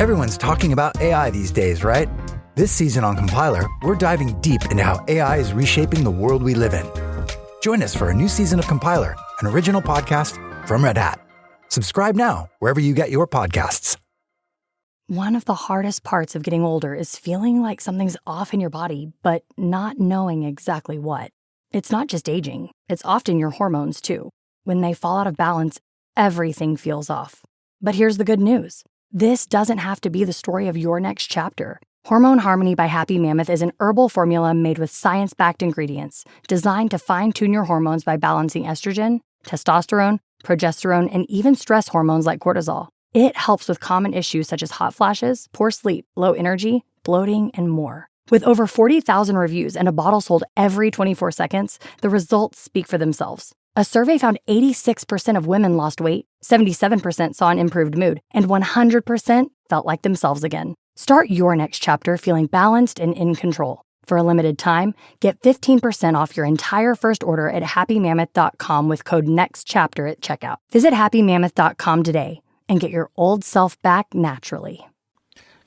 Everyone's talking about AI these days, right? This season on Compiler, we're diving deep into how AI is reshaping the world we live in. Join us for a new season of Compiler, an original podcast from Red Hat. Subscribe now, wherever you get your podcasts. One of the hardest parts of getting older is feeling like something's off in your body, but not knowing exactly what. It's not just aging, it's often your hormones too. When they fall out of balance, everything feels off. But here's the good news. This doesn't have to be the story of your next chapter. Hormone Harmony by Happy Mammoth is an herbal formula made with science-backed ingredients designed to fine-tune your hormones by balancing estrogen, testosterone, progesterone, and even stress hormones like cortisol. It helps with common issues such as hot flashes, poor sleep, low energy, bloating, and more. With over 40,000 reviews and a bottle sold every 24 seconds, the results speak for themselves. A survey found 86% of women lost weight, 77% saw an improved mood, and 100% felt like themselves again. Start your next chapter feeling balanced and in control. For a limited time, get 15% off your entire first order at happymammoth.com with code NEXTCHAPTER at checkout. Visit happymammoth.com today and get your old self back naturally.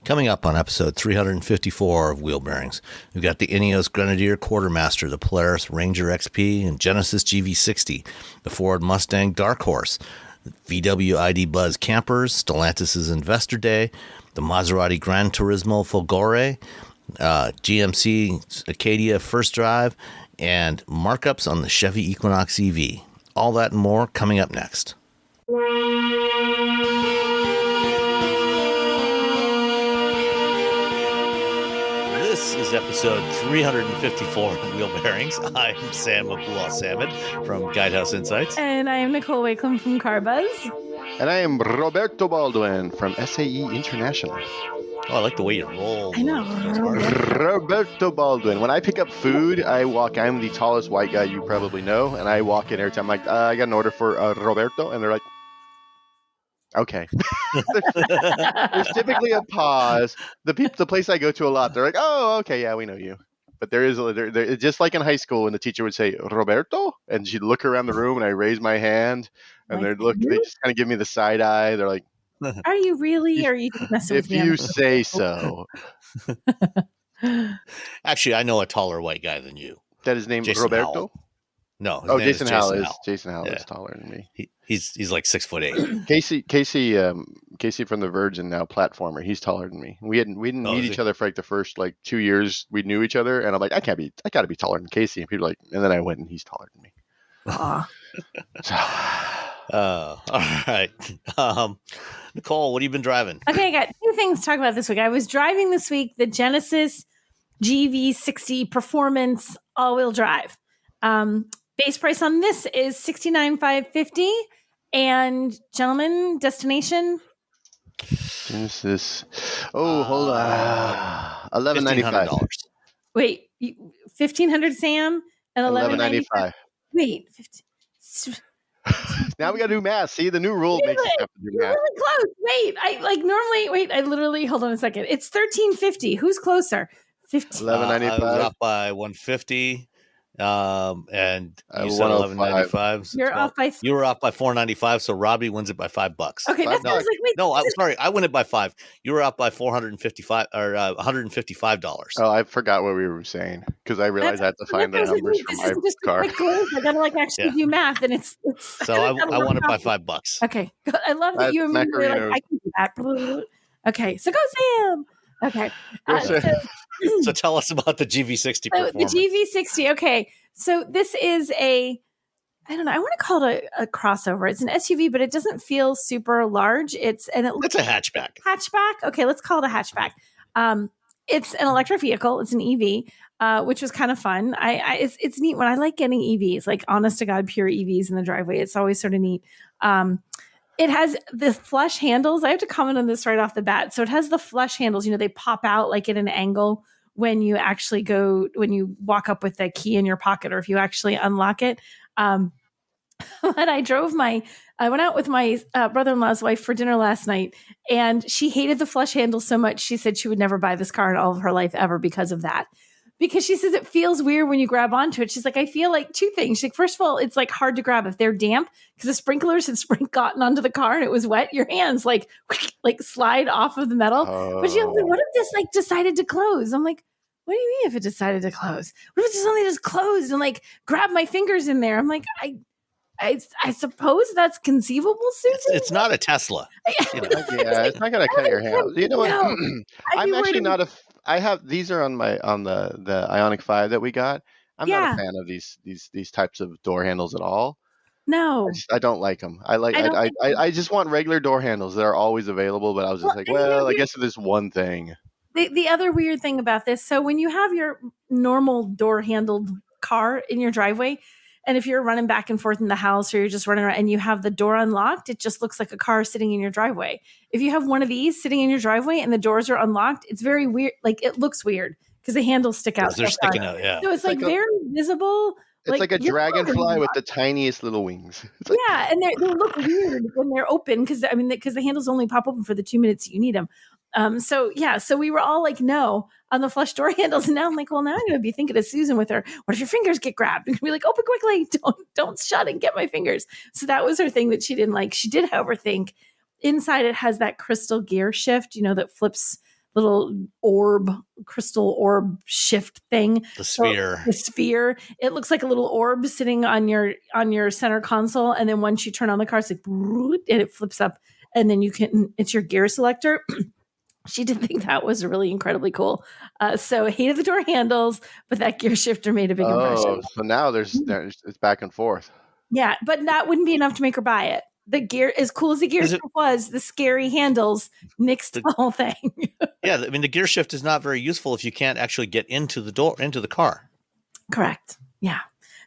Coming up on episode 354 of Wheel Bearings, we've got the Ineos Grenadier Quartermaster, the Polaris Ranger EXP, and Genesis GV60, the Ford Mustang Dark Horse, VW ID Buzz Campers, Stellantis' Investor Day, the Maserati Gran Turismo Folgore, GMC Acadia First Drive, and markups on the Chevy Equinox EV. All that and more coming up next. This is episode 354 of Wheel Bearings. I'm Sam Abdullah-Samad from Guidehouse Insights. And I am Nicole Wakelam from CarBuzz. And I am Roberto Baldwin from SAE International. Oh, I like the way you roll. I know. Roberto Baldwin. When I pick up food, I'm the tallest white guy you probably know, and I walk in every time. I'm like, I got an order for Roberto, and they're like, okay. There's typically a pause. The place I go to a lot, they're like, oh, okay, yeah, we know you. But there is just like in high school when the teacher would say Roberto, and she'd look around the room, and I raise my hand, and they just kind of give me the side eye. They're like, are you really? Or are you just messing with me? If you say so. Actually, I know a taller white guy than you. That is named Jason Roberto? Howell. No. His name Jason Howell Jason is Howell. Jason Howell is taller than me. He's like 6'8". Casey from the Virgin, now platformer. He's taller than me. We didn't meet each other for like the first 2 years we knew each other, and I'm like, I got to be taller than Casey. And people are like, and then I went, and he's taller than me. All right. Nicole, what have you been driving? Okay, I got two things to talk about this week. I was driving this week the Genesis GV60 Performance all-wheel drive. Base price on this is $69,550, and gentlemen, destination. Genesis. Oh, hold on. $1,195. Wait, $1,500, Sam, and $1,195. Wait, 15. Now we got to do math. See, the new rule makes us have to do math. Really close. I literally, hold on a second. It's $1,350. Who's closer? $1,195. I was up by $150. And you said $1,195. You were off by $495. So Robbie wins it by $5. Okay, that's I was like, wait. No, I'm sorry. I win it by $5. You were up by $455 or $155. Oh, I forgot what we were saying because I realized I had to find the numbers from my car. I gotta actually do math, and it's. So I won it by $5. Okay, I love that you and me were like, I can do that. Okay, so go Sam. Okay. So tell us about the GV60 Performance. The GV60. Okay. So this is I want to call it a crossover. It's an SUV, but it doesn't feel super large. It's a hatchback. Hatchback. Okay. Let's call it a hatchback. It's an electric vehicle. It's an EV, which was kind of fun. It's neat when I like getting EVs, like honest to God, pure EVs in the driveway. It's always sort of neat. It has the flush handles. I have to comment on this right off the bat. So it has the flush handles. They pop out like at an angle when you walk up with the key in your pocket, or if you actually unlock it. But I went out with my brother-in-law's wife for dinner last night, and she hated the flush handles so much. She said she would never buy this car in all of her life ever because of that. because she says it feels weird when you grab onto it. She's like, I feel like two things. She's like, first of all, it's like hard to grab if they're damp because the sprinklers had gotten onto the car and it was wet. Your hands like slide off of the metal. But she was like, what if this like decided to close? I'm like, what do you mean if it decided to close? What if it suddenly just closed and like grab my fingers in there? I'm like, I suppose that's conceivable, Susan. It's not a Tesla. Yeah, it's not gonna cut your hands. You know what? No. I'm actually not a. I have these are on the Ioniq 5 that we got. I'm not a fan of these types of door handles at all. No, I don't like them. I just want regular door handles that are always available. But I was just I guess there's one thing. The other weird thing about this, so when you have your normal door handled car in your driveway, and if you're running back and forth in the house or you're just running around and you have the door unlocked, it just looks like a car sitting in your driveway. If you have one of these sitting in your driveway and the doors are unlocked, it's very weird. Like it looks weird because the handles stick out. They're sticking out, yeah. So it's like very visible. It's like a dragonfly with the tiniest little wings. Yeah, and they look weird when they're open because the handles only pop open for the 2 minutes you need them. So we were all like, no, on the flush door handles. And now I'm like, well, now I'm going to be thinking of Susan with her. What if your fingers get grabbed? And be like, open quickly. Don't shut and get my fingers. So that was her thing that she didn't like. She did, however, think inside it has that crystal gear shift, that flips little crystal orb shift thing. The sphere. So the sphere. It looks like a little orb sitting on your center console. And then once you turn on the car, it's like, and it flips up. And then it's your gear selector. She did think that was really incredibly cool. So hated the door handles, but that gear shifter made a big impression. So now it's back and forth. Yeah, but that wouldn't be enough to make her buy it. The gear, as cool as the gear shift was, the scary handles nixed the whole thing. Yeah, the gear shift is not very useful if you can't actually get into the car. Correct. Yeah.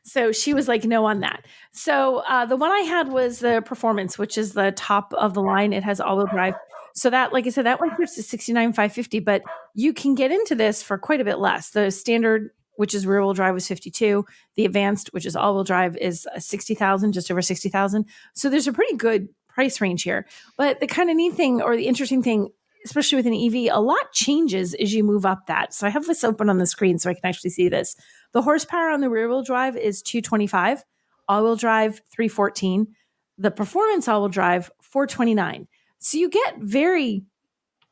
So she was like, no on that. So the one I had was the Performance, which is the top of the line. It has all-wheel drive. So that, like I said, that one starts to $69,550, but you can get into this for quite a bit less. The standard, which is rear-wheel drive, was $52,000. The advanced, which is all-wheel drive, is $60,000, just over $60,000. So there's a pretty good price range here. But the kind of neat thing, or the interesting thing, especially with an EV, a lot changes as you move up that. So I have this open on the screen so I can actually see this. The horsepower on the rear-wheel drive is 225, all-wheel drive 314, the Performance all-wheel drive 429. So you get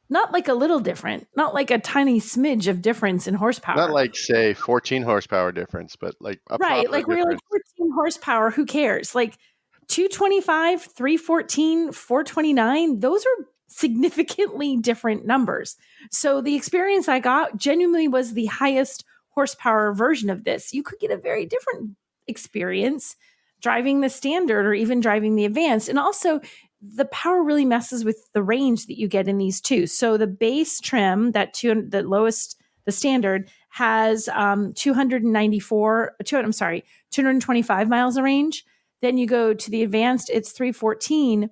not like a little different, not like a tiny smidge of difference in horsepower. Not like, say, 14 horsepower difference, but like a right, like we're like 14 horsepower. Who cares? Like 225, 314, 429. Those are significantly different numbers. So the experience I got genuinely was the highest horsepower version of this. You could get a very different experience driving the standard or even driving the advanced. And also the power really messes with the range that you get in these two. So the base trim, the lowest, the standard, has 225 miles of range. Then you go to the advanced, it's 314.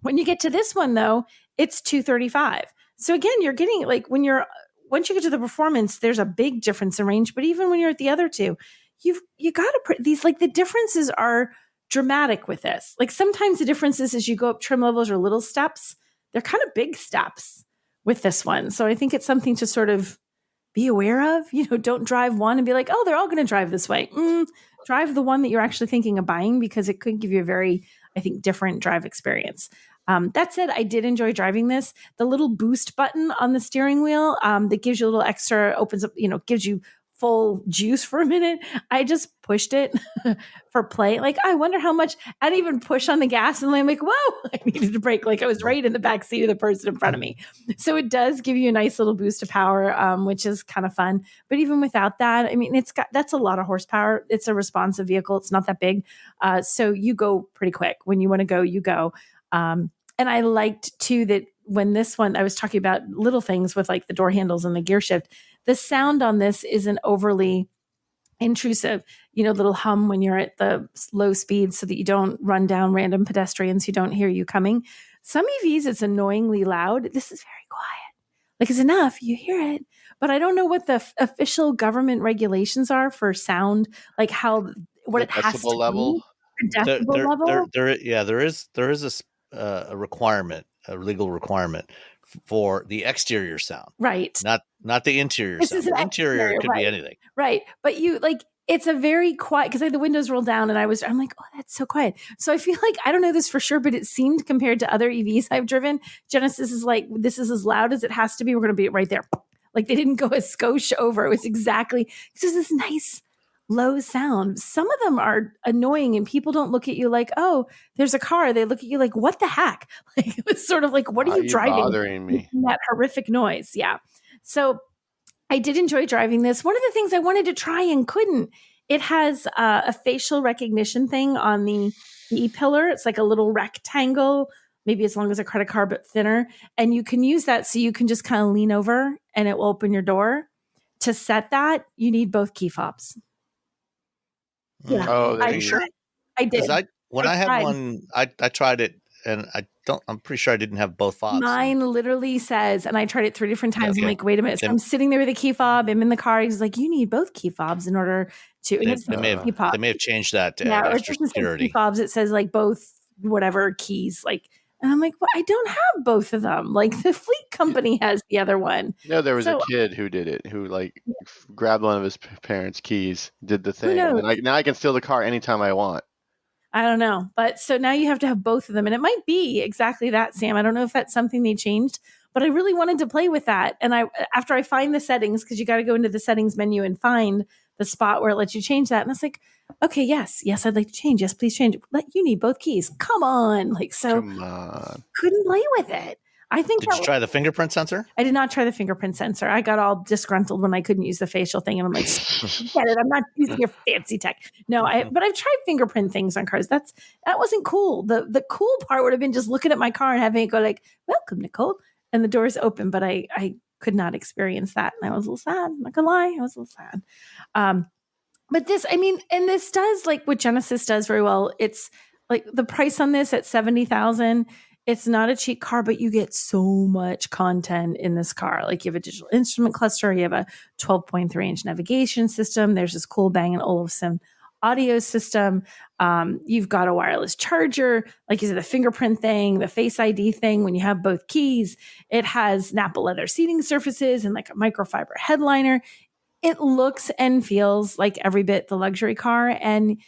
When you get to this one, though, it's 235. So again, you're getting like once you get to the Performance, there's a big difference in range. But even when you're at the other two, you got to these, like the differences are dramatic with this. Like sometimes the differences as you go up trim levels are little steps. They're kind of big steps with this one. So I think it's something to sort of be aware of. Don't drive one and be like, oh, they're all going to drive this way. Drive the one that you're actually thinking of buying because it could give you a very, I think, different drive experience. That said, I did enjoy driving this. The little boost button on the steering wheel that gives you a little extra, opens up, gives you full juice for a minute. I just pushed it for play. Like, I wonder how much. I didn't even push on the gas, and I'm like, whoa! I needed to brake. Like I was right in the back seat of the person in front of me. So it does give you a nice little boost of power, which is kind of fun. But even without that, that's a lot of horsepower. It's a responsive vehicle. It's not that big, so you go pretty quick. When you want to go, you go. And I liked too that when this one, I was talking about little things with like the door handles and the gear shift. The sound on this isn't overly intrusive, little hum when you're at the low speed so that you don't run down random pedestrians who don't hear you coming. Some EVs, it's annoyingly loud. This is very quiet. Like it's enough, you hear it. But I don't know what the official government regulations are for sound, like what it has to level. Be. Decibel level? There is a requirement, a legal requirement for the exterior sound, Right. not the interior This sound. is an The interior exterior, could be anything. Right. But it's a very quiet, because I had the windows rolled down and I'm like, oh, that's so quiet. So I feel like, I don't know this for sure, but it seemed compared to other EVs I've driven, Genesis is like, this is as loud as it has to be. We're going to be right there. Like they didn't go a skosh over. It was exactly, it's this nice low sound. Some of them are annoying and people don't look at you like, oh, there's a car. They look at you like, what the heck? Like it was sort of like, what are you driving? Bothering me? That horrific noise. Yeah. So I did enjoy driving this. One of the things I wanted to try and couldn't, it has a facial recognition thing on the E-pillar. It's like a little rectangle, maybe as long as a credit card, but thinner. And you can use that so you can just kind of lean over and it will open your door. To set that, you need both key fobs. Yeah. Oh, are you sure? I did. I had one, I tried it and I'm pretty sure I didn't have both fobs. Mine literally says, and I tried it 3 different times. Okay. I'm like, wait a minute. So I'm sitting there with a key fob. I'm in the car. He's like, you need both key fobs in order to. They may have changed that to add extra security. Key fobs. It says like both whatever keys. Like, and I'm like, well, I don't have both of them. Like the fleet company has the other one. No, there was a kid who did it. Who grabbed one of his parents' keys, did the thing, and now I can steal the car anytime I want. I don't know. But so now you have to have both of them. And it might be exactly that, Sam. I don't know if that's something they changed, but I really wanted to play with that. And after I find the settings, because you got to go into the settings menu and find the spot where it lets you change that. And it's like, okay, yes, I'd like to change. Yes, please change. You need both keys. Come on. Couldn't play with it. I think. Did you try the fingerprint sensor? I did not try the fingerprint sensor. I got all disgruntled when I couldn't use the facial thing, and I'm like, "Get it? I'm not using your fancy tech." No, but I've tried fingerprint things on cars. That wasn't cool. The cool part would have been just looking at my car and having it go like, "Welcome, Nicole," and the doors open. But I could not experience that, and I was a little sad. I'm not gonna lie, I was a little sad. But this, and this does like what Genesis does very well. It's like the price on this at $70,000. It's not a cheap car, but you get so much content in this car. Like you have a digital instrument cluster, you have a 12.3-inch navigation system. There's this cool Bang & Olufsen audio system. You've got a wireless charger, like you said, the fingerprint thing, the Face ID thing. When you have both keys, it has Nappa leather seating surfaces and like a microfiber headliner. It looks and feels like every bit the luxury car. And,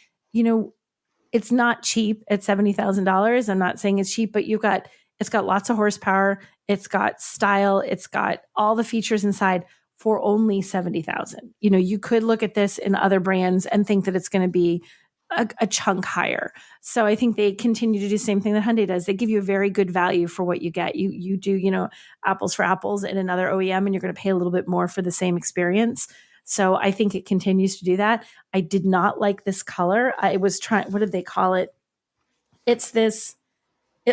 it's not cheap at $70,000. I'm not saying it's cheap, but it's got lots of horsepower. It's got style. It's got all the features inside for only $70,000. You could look at this in other brands and think that it's going to be a chunk higher. So I think they continue to do the same thing that Hyundai does. They give you a very good value for what you get. You do, apples for apples in another OEM, and you're going to pay a little bit more for the same experience. So I think it continues to do that. I did not like this color. I was trying, what did they call it? It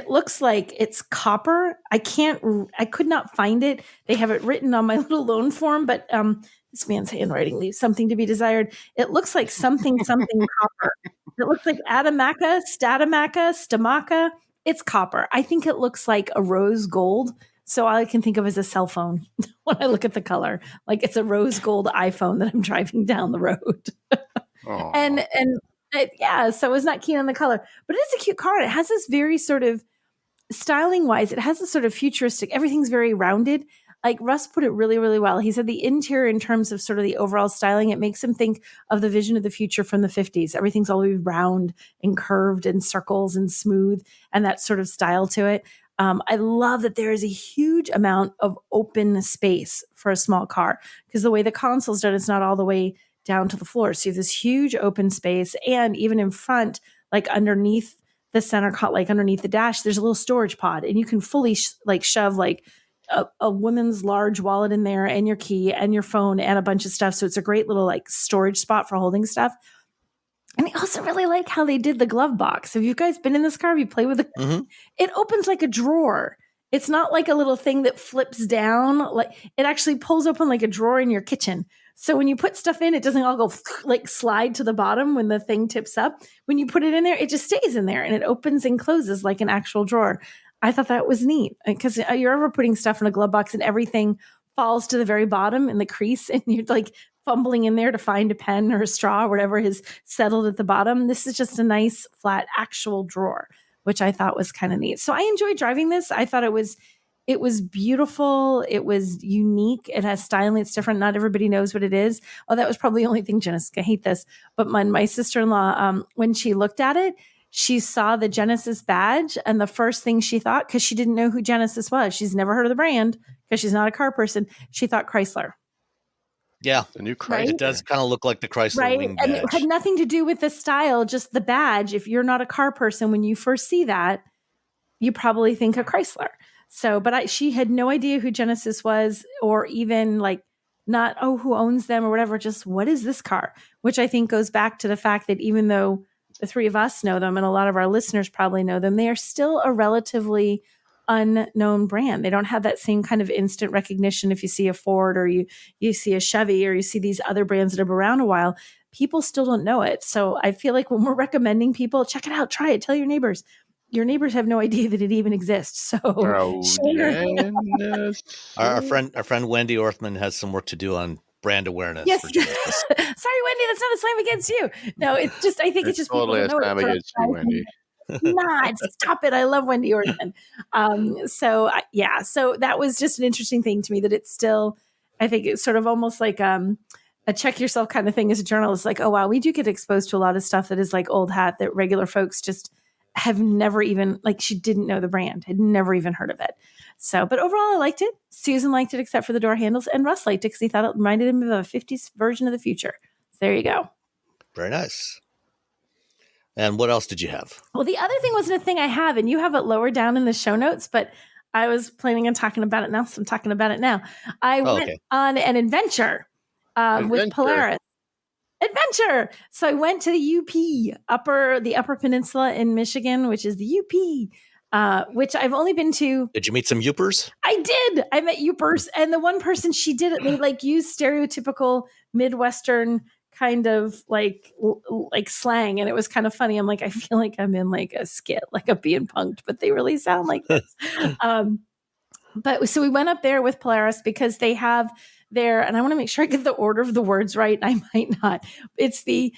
looks like it's copper. I could not find it. They have it written on my little loan form, but this man's handwriting leaves something to be desired. It looks like something copper. It looks like Adamaca, Statamaca, Stamaka. It's copper. I think it looks like a rose gold. So all I can think of is a cell phone when I look at the color. Like it's a rose gold iPhone that I'm driving down the road. And so I was not keen on the color. But it is a cute car. It has this very sort of styling wise, it has this sort of futuristic, everything's very rounded. Like Russ put it really, really well. He said the interior in terms of sort of the overall styling, it makes him think of the vision of the future from the 50s. Everything's always round and curved and circles and smooth and that sort of style to it. I love that there is a huge amount of open space for a small car because the way the console's done, it's not all the way down to the floor. So you have this huge open space, and even in front, like underneath the center, like underneath the dash, there's a little storage pod, and you can fully shove like a woman's large wallet in there, and your key, and your phone, and a bunch of stuff. So it's a great little like storage spot for holding stuff. And I also really like how they did the glove box. Have you guys been in this car? Have you played with it? Mm-hmm. It opens like a drawer. It's not like a little thing that flips down. Like it actually pulls open like a drawer in your kitchen. So when you put stuff in, it doesn't all go like slide to the bottom when the thing tips up. When you put it in there, it just stays in there and it opens and closes like an actual drawer. I thought that was neat because you're ever putting stuff in a glove box and everything falls to the very bottom in the crease and you're like fumbling in there to find a pen or a straw or whatever is settled at the bottom. This is just a nice flat actual drawer, which I thought was kind of neat. So I enjoyed driving this. I thought it was It was beautiful. It was unique. It has styling. It's different. Not everybody knows what it is. Oh, that was probably the only thing, Genesis, I hate this. But my sister-in-law, when she looked at it, she saw the Genesis badge. And the first thing she thought, because she didn't know who Genesis was, she's never heard of the brand because she's not a car person, she thought Chrysler. Yeah. The new Chrysler. Right? It does kind of look like the Chrysler wing badge. And it had nothing to do with the style, just the badge. If you're not a car person, when you first see that, you probably think of Chrysler. So, but she had no idea who Genesis was, or even like not, oh, who owns them or whatever, just what is this car? Which I think goes back to the fact that even though the three of us know them and a lot of our listeners probably know them, they are still a relatively unknown brand. They don't have that same kind of instant recognition. If you see a Ford or you see a Chevy or you see these other brands that have been around a while, people still don't know it. So I feel like when we're recommending people, check it out, try it, tell your neighbors have no idea that it even exists. So our friend Wendy Orthman has some work to do on brand awareness. Yes. For Genesis. Sorry, Wendy, that's not a slam against you. No, it's just, I think it's just totally a slam against you, Wendy. Not stop it. I love Wendy Orthman. So that was just an interesting thing to me, that it's still, I think it's sort of almost like a check yourself kind of thing as a journalist. Like, oh wow, we do get exposed to a lot of stuff that is like old hat that regular folks just have never even, like, she didn't know the brand, had never even heard of it. So, but overall I liked it. Susan liked it except for the door handles, and Russ liked it because he thought it reminded him of a 50s version of the future. So there you go. Very nice. And what else did you have? Well, the other thing wasn't a thing I have, and you have it lower down in the show notes, but I was planning on talking about it now, so I'm talking about it now. I went on an adventure with Polaris. Adventure. So I went to the UP, the Upper Peninsula in Michigan, which is the UP, which I've only been to. Did you meet some Yoopers? I did. I met Yoopers, and the one person she did it, they like use stereotypical Midwestern kind of like slang, and it was kind of funny. I'm like, I feel like I'm in like a skit, like I'm being punked, but they really sound like this. But so we went up there with Polaris because they have their, and I want to make sure I get the order of the words right, and I might not. It's the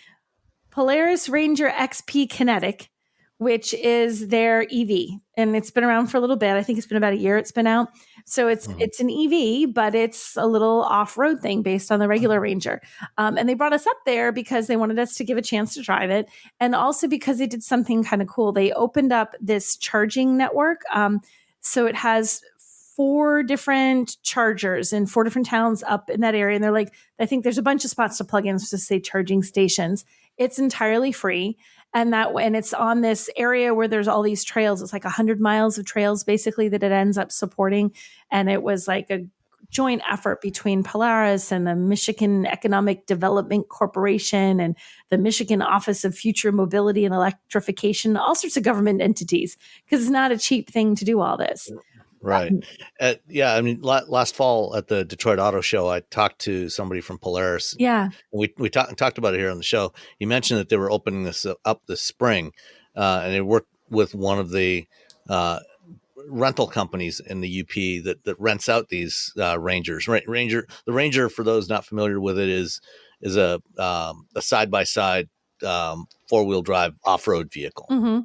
Polaris Ranger XP Kinetic, which is their EV, and it's been around for a little bit. I think it's been about a year it's been out. So it's an EV, but it's a little off-road thing based on the regular Ranger. And they brought us up there because they wanted us to give a chance to drive it, and also because they did something kind of cool. They opened up this charging network. So it has 4 different chargers in 4 different towns up in that area. And they're like, I think there's a bunch of spots to plug in, to say charging stations. It's entirely free. And it's on this area where there's all these trails. It's like 100 miles of trails basically that it ends up supporting. And it was like a joint effort between Polaris and the Michigan Economic Development Corporation and the Michigan Office of Future Mobility and Electrification, all sorts of government entities, because it's not a cheap thing to do all this. Right. Yeah. I mean, last fall at the Detroit Auto Show, I talked to somebody from Polaris. Yeah. We talked about it here on the show. You mentioned that they were opening this up this spring, and they worked with one of the rental companies in the UP that rents out these Rangers. The Ranger, for those not familiar with it, is a side-by-side 4-wheel drive off-road vehicle. Mm-hmm.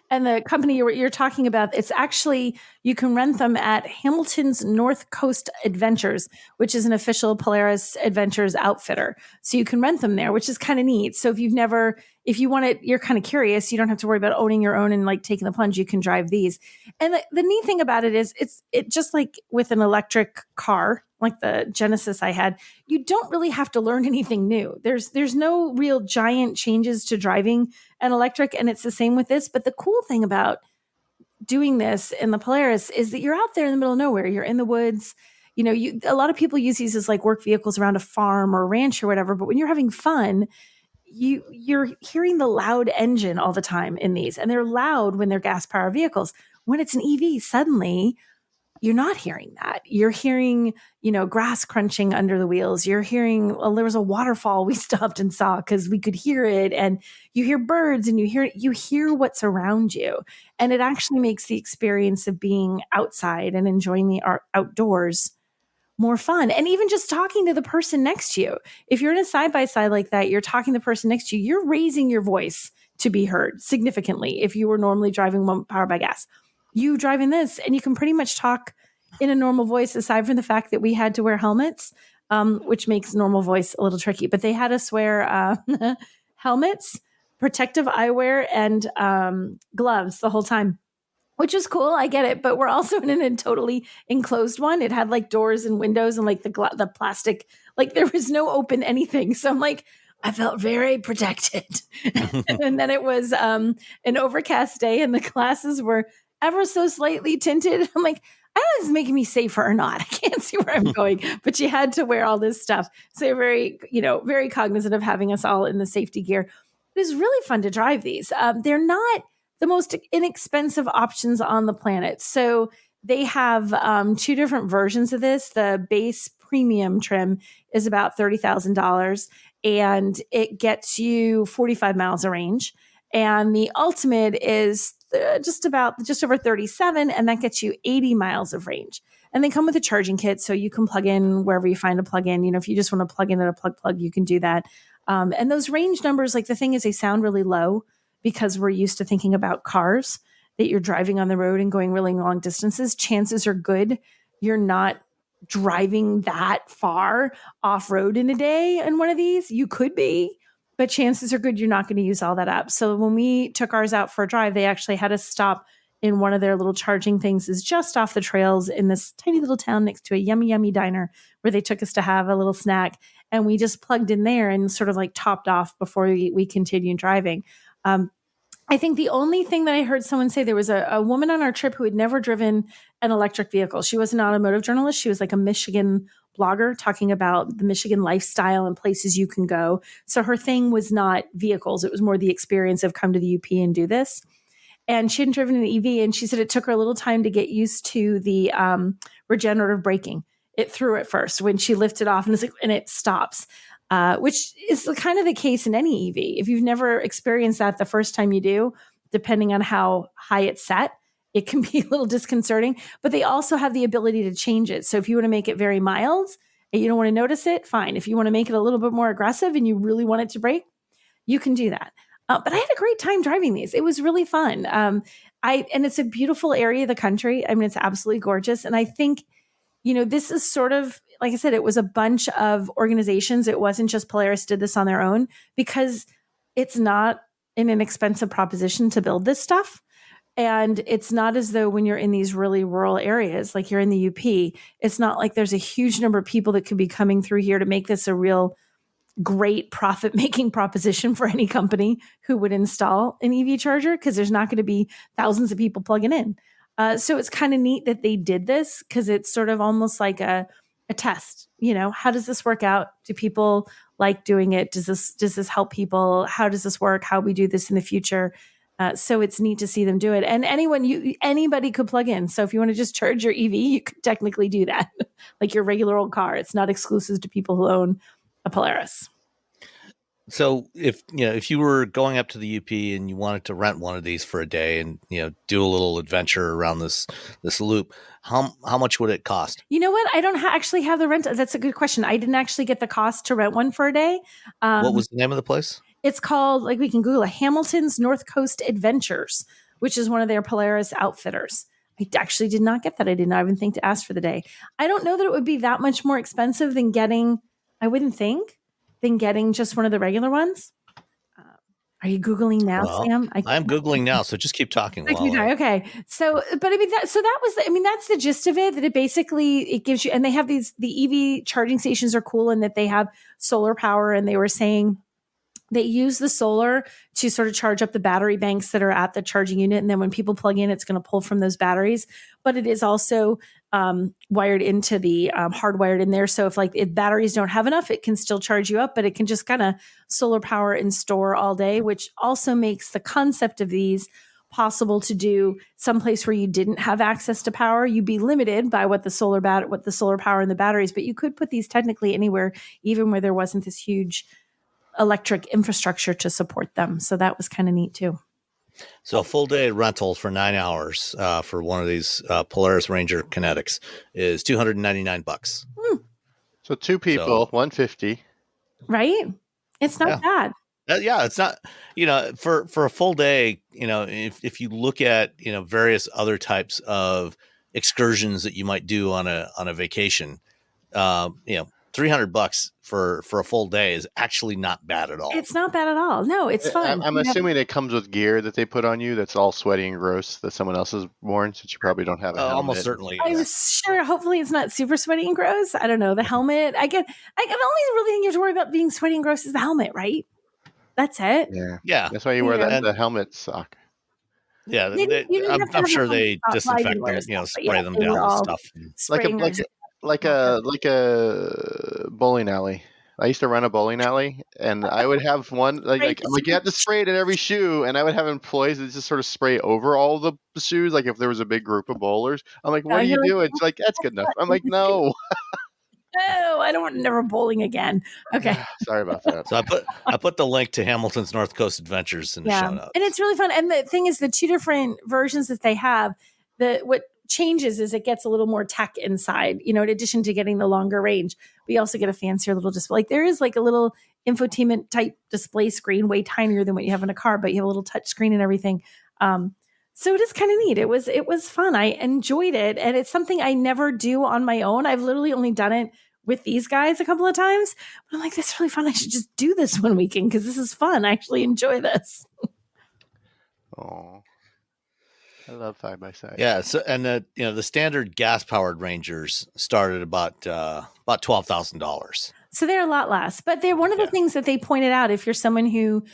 And the company you're talking about, it's actually, you can rent them at Hamilton's North Coast Adventures, which is an official Polaris Adventures outfitter. So you can rent them there, which is kind of neat. So if you want it, you're kind of curious, you don't have to worry about owning your own and like taking the plunge. You can drive these. And the neat thing about it is it just like with an electric car, like the Genesis I had, you don't really have to learn anything new. There's no real giant changes to driving an electric, and it's the same with this. But the cool thing about doing this in the Polaris is that you're out there in the middle of nowhere. You're in the woods. You know, a lot of people use these as like work vehicles around a farm or ranch or whatever. But when you're having fun, you're hearing the loud engine all the time in these, and they're loud when they're gas powered vehicles. When it's an EV, suddenly you're not hearing that. You're hearing, grass crunching under the wheels. You're hearing, there was a waterfall we stopped and saw because we could hear it. And you hear birds and you hear what's around you. And it actually makes the experience of being outside and enjoying the outdoors more fun. And even just talking to the person next to you. If you're in a side-by-side like that, you're talking to the person next to you, you're raising your voice to be heard significantly if you were normally driving one powered by gas. You driving this, and you can pretty much talk in a normal voice, aside from the fact that we had to wear helmets, which makes normal voice a little tricky. But they had us wear helmets, protective eyewear, and gloves the whole time, which is cool. I get it. But we're also in a totally enclosed one. It had like doors and windows and like the plastic, like there was no open anything. So I'm like, I felt very protected. And then it was an overcast day and the glasses were ever so slightly tinted. I'm like, I don't know if it's making me safer or not. I can't see where I'm going, but you had to wear all this stuff. So you're very, very cognizant of having us all in the safety gear. It was really fun to drive these. They're not the most inexpensive options on the planet. So they have two different versions of this. The base premium trim is about $30,000 and it gets you 45 miles of range. And the ultimate is just over 37, and that gets you 80 miles of range. And they come with a charging kit, so you can plug in wherever you find a plug-in. If you just want to plug in at a plug, you can do that. And those range numbers, like the thing is, they sound really low because we're used to thinking about cars that you're driving on the road and going really long distances. Chances are good you're not driving that far off-road in a day in one of these. You could be, but chances are good you're not going to use all that up. So when we took ours out for a drive, they actually had us stop in one of their little charging things is just off the trails in this tiny little town next to a yummy, yummy diner where they took us to have a little snack. And we just plugged in there and sort of like topped off before we continued driving. I think the only thing that I heard someone say, there was a woman on our trip who had never driven an electric vehicle. She was an automotive journalist. She was like a Michigan blogger talking about the Michigan lifestyle and places you can go. So her thing was not vehicles. It was more the experience of come to the UP and do this. And she hadn't driven an EV. And she said it took her a little time to get used to the regenerative braking. It threw at first when she lifted off and it stops. Which is kind of the case in any EV. If you've never experienced that the first time you do, depending on how high it's set, it can be a little disconcerting. But they also have the ability to change it. So if you want to make it very mild and you don't want to notice it, fine. If you want to make it a little bit more aggressive and you really want it to brake, you can do that. But I had a great time driving these. It was really fun. And it's a beautiful area of the country. I mean, it's absolutely gorgeous. And I think, this is sort of, like I said, it was a bunch of organizations. It wasn't just Polaris did this on their own because it's not an inexpensive proposition to build this stuff. And it's not as though when you're in these really rural areas, like you're in the UP, it's not like there's a huge number of people that could be coming through here to make this a real great profit-making proposition for any company who would install an EV charger because there's not going to be thousands of people plugging in. So it's kind of neat that they did this because it's sort of almost like a test. How does this work out? Do people like doing it? Does this help people? How does this work? How we do this in the future? So it's neat to see them do it. And anybody could plug in. So if you want to just charge your EV, you could technically do that, like your regular old car. It's not exclusive to people who own a Polaris. So if you were going up to the UP and you wanted to rent one of these for a day and do a little adventure around this loop, how much would it cost? You know what? I don't actually have the rent. That's a good question. I didn't actually get the cost to rent one for a day. What was the name of the place? It's called, we can Google it, Hamilton's North Coast Adventures, which is one of their Polaris outfitters. I actually did not get that. I did not even think to ask for the day. I don't know that it would be that much more expensive than getting, I wouldn't think, than getting just one of the regular ones. Are you Googling now, Sam? I'm Googling now, so just keep talking. Okay. So, but I mean, that's the gist of it, that it basically, it gives you, and they have the EV charging stations are cool in that they have solar power, and they were saying they use the solar to sort of charge up the battery banks that are at the charging unit. And then when people plug in, it's going to pull from those batteries, but it is also wired into the hardwired in there. So if batteries don't have enough, it can still charge you up, but it can just kind of solar power and store all day, which also makes the concept of these possible to do someplace where you didn't have access to power. You'd be limited by what the solar power and the batteries, but you could put these technically anywhere, even where there wasn't this huge electric infrastructure to support them. So that was kind of neat too. So a full day rental for 9 hours for one of these Polaris Ranger Kinetics is $299. So two people, $150. Right? It's not bad. It's not, for a full day, if you look at, various other types of excursions that you might do on a vacation. $300 for a full day is actually not bad at all. It's not bad at all. No, it's fun. I'm assuming it comes with gear that they put on you that's all sweaty and gross that someone else has worn, since you probably don't have a helmet. Almost certainly. I was sure. Hopefully, it's not super sweaty and gross. I don't know. The helmet. I the only really thing you have to worry about being sweaty and gross is the helmet, right? That's it. Yeah. That's why you wear the helmet sock. Yeah, I'm sure they disinfect them, spray them down and stuff. Like a bowling alley. I used to run a bowling alley, and I would have one like you have to spray it in every shoe, and I would have employees that just sort of spray over all the shoes. Like if there was a big group of bowlers, I'm like, "What are you doing?" She's like, "That's good enough." I'm like, "No." No, I don't want to never bowling again. Okay. Sorry about that. So I put the link to Hamilton's North Coast Adventures in the show notes. And it's really fun. And the thing is, the two different versions that they have, what changes is it gets a little more tech inside, in addition to getting the longer range. We also get a fancier little display. Like there is like a little infotainment type display screen, way tinier than what you have in a car, but you have a little touch screen and everything. So it is kind of neat. It was fun. I enjoyed it. And it's something I never do on my own. I've literally only done it with these guys a couple of times. But I'm like, this is really fun. I should just do this one weekend because this is fun. I actually enjoy this. Oh, I love side-by-side. Yeah. So, and the standard gas-powered Rangers start at about $12,000. So they're a lot less. But they're one of the things that they pointed out, if you're someone who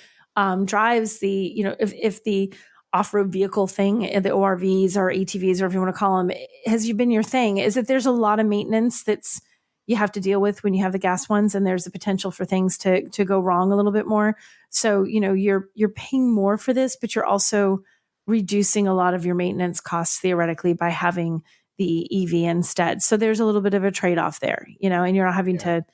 drives the, if the off-road vehicle thing, the ORVs or ATVs, or if you want to call them, has been your thing, is that there's a lot of maintenance that's you have to deal with when you have the gas ones, and there's a potential for things to go wrong a little bit more. So, you're paying more for this, but you're also reducing a lot of your maintenance costs theoretically by having the EV instead. So there's a little bit of a trade-off there, and you're not having to,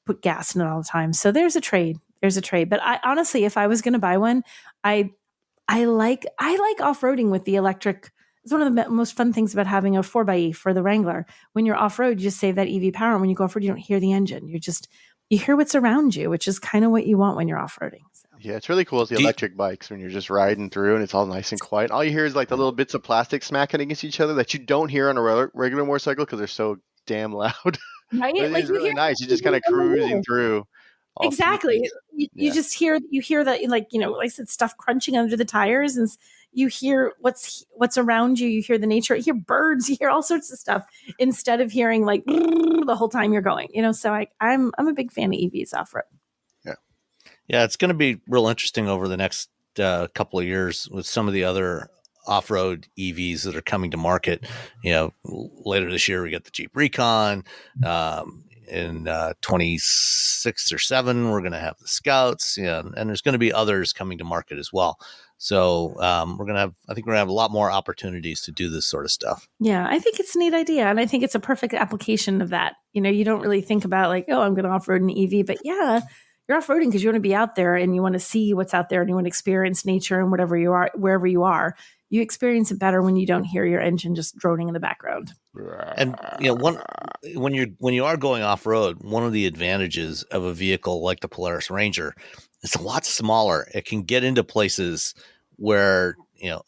put gas in it all the time. So there's a trade. But I honestly, if I was going to buy one, I like off-roading with the electric. It's one of the most fun things about having a 4xe for the Wrangler. When you're off-road, you just save that EV power. And when you go off-road, you don't hear the engine. You hear what's around you, which is kind of what you want when you're off-roading. So. Yeah, it's really cool as the electric bikes when you're just riding through and it's all nice and quiet. All you hear is like the little bits of plastic smacking against each other that you don't hear on a regular motorcycle because they're so damn loud. Right? It's really nice. You're just kind of cruising through. Exactly. You just hear that, like I said, stuff crunching under the tires, and you hear what's around you. You hear the nature, you hear birds, you hear all sorts of stuff instead of hearing like the whole time you're going, so I'm a big fan of EVs off-road. Yeah. It's going to be real interesting over the next couple of years with some of the other off-road EVs that are coming to market. Later this year, we get the Jeep Recon, in 26 or 7, we're going to have the Scouts, and there's going to be others coming to market as well. So I think we're going to have a lot more opportunities to do this sort of stuff. Yeah, I think it's a neat idea. And I think it's a perfect application of that. You don't really think about like, oh, I'm going to off-road an EV, but yeah, you're off-roading because you want to be out there and you want to see what's out there and you want to experience nature and wherever you are. You experience it better when you don't hear your engine just droning in the background. And when you are going off road, one of the advantages of a vehicle like the Polaris Ranger, it's a lot smaller. It can get into places where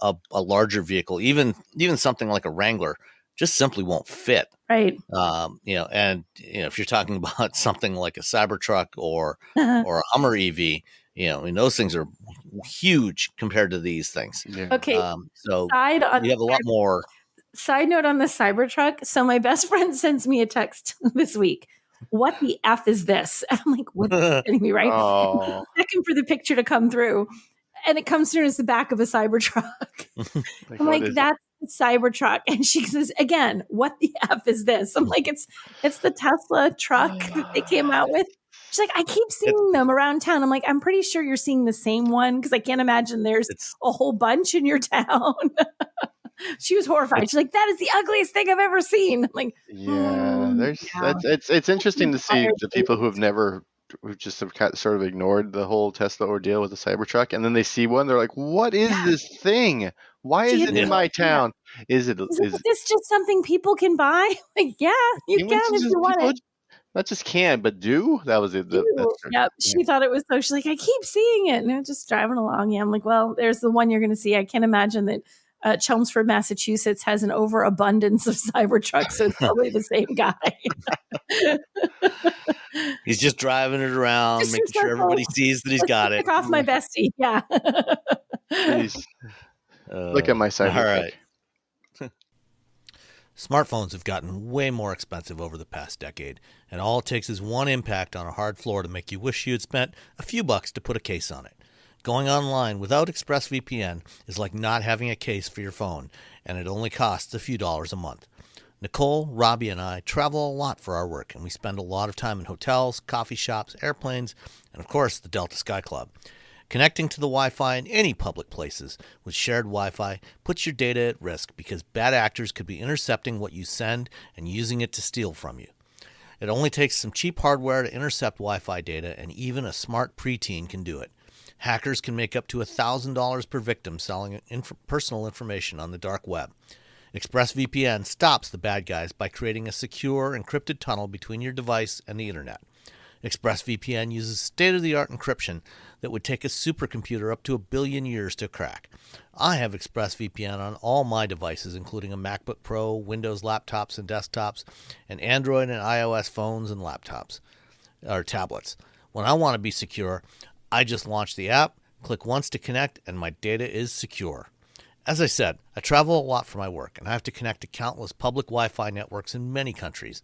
a larger vehicle, even something like a Wrangler, just simply won't fit. Right. And if you're talking about something like a Cybertruck or a Hummer EV, those things are huge compared to these things. Yeah. Okay. So you have a lot more. Side note on the Cybertruck. So my best friend sends me a text this week. What the F is this? And I'm like, what are you kidding me, right? Oh. Checking for the picture to come through. And it comes through as the back of a Cybertruck. I'm like, that's the Cybertruck. And she says, again, what the F is this? I'm like, it's the Tesla truck that they came out with. She's like, I keep seeing them around town. I'm like, I'm pretty sure you're seeing the same one because I can't imagine there's a whole bunch in your town. She was horrified. She's like, that is the ugliest thing I've ever seen. I'm like, it's interesting to see the people who just have sort of ignored the whole Tesla ordeal with the Cybertruck, and then they see one, they're like, what is this thing? Why is it in my town? Is this just something people can buy? Like, yeah, you can if you want it. Not just can, but do. That was it. Yep. She thought it was so. She's like, I keep seeing it. And I'm just driving along. Yeah. I'm like, well, there's the one you're going to see. I can't imagine that Chelmsford, Massachusetts has an overabundance of Cybertrucks, so it's probably the same guy. He's just driving it around, Just making sure everybody sees that he's got it. Pick off my bestie. Yeah. Please look at my All Cybertruck. right. Smartphones have gotten way more expensive over the past decade, and all it takes is one impact on a hard floor to make you wish you had spent a few bucks to put a case on it. Going online without ExpressVPN is like not having a case for your phone, and it only costs a few dollars a month. Nicole, Robbie, and I travel a lot for our work, and we spend a lot of time in hotels, coffee shops, airplanes, and of course the Delta Sky Club. Connecting to the Wi-Fi in any public places with shared Wi-Fi puts your data at risk because bad actors could be intercepting what you send and using it to steal from you. It only takes some cheap hardware to intercept Wi-Fi data, and even a smart preteen can do it. Hackers can make up to $1,000 per victim selling personal information on the dark web. ExpressVPN stops the bad guys by creating a secure, encrypted tunnel between your device and the internet. ExpressVPN uses state-of-the-art encryption that would take a supercomputer up to 1 billion years to crack. I have ExpressVPN on all my devices, including a MacBook Pro, Windows laptops and desktops, and Android and iOS phones and laptops, or tablets. When I want to be secure, I just launch the app, click once to connect, and my data is secure. As I said, I travel a lot for my work, and I have to connect to countless public Wi-Fi networks in many countries.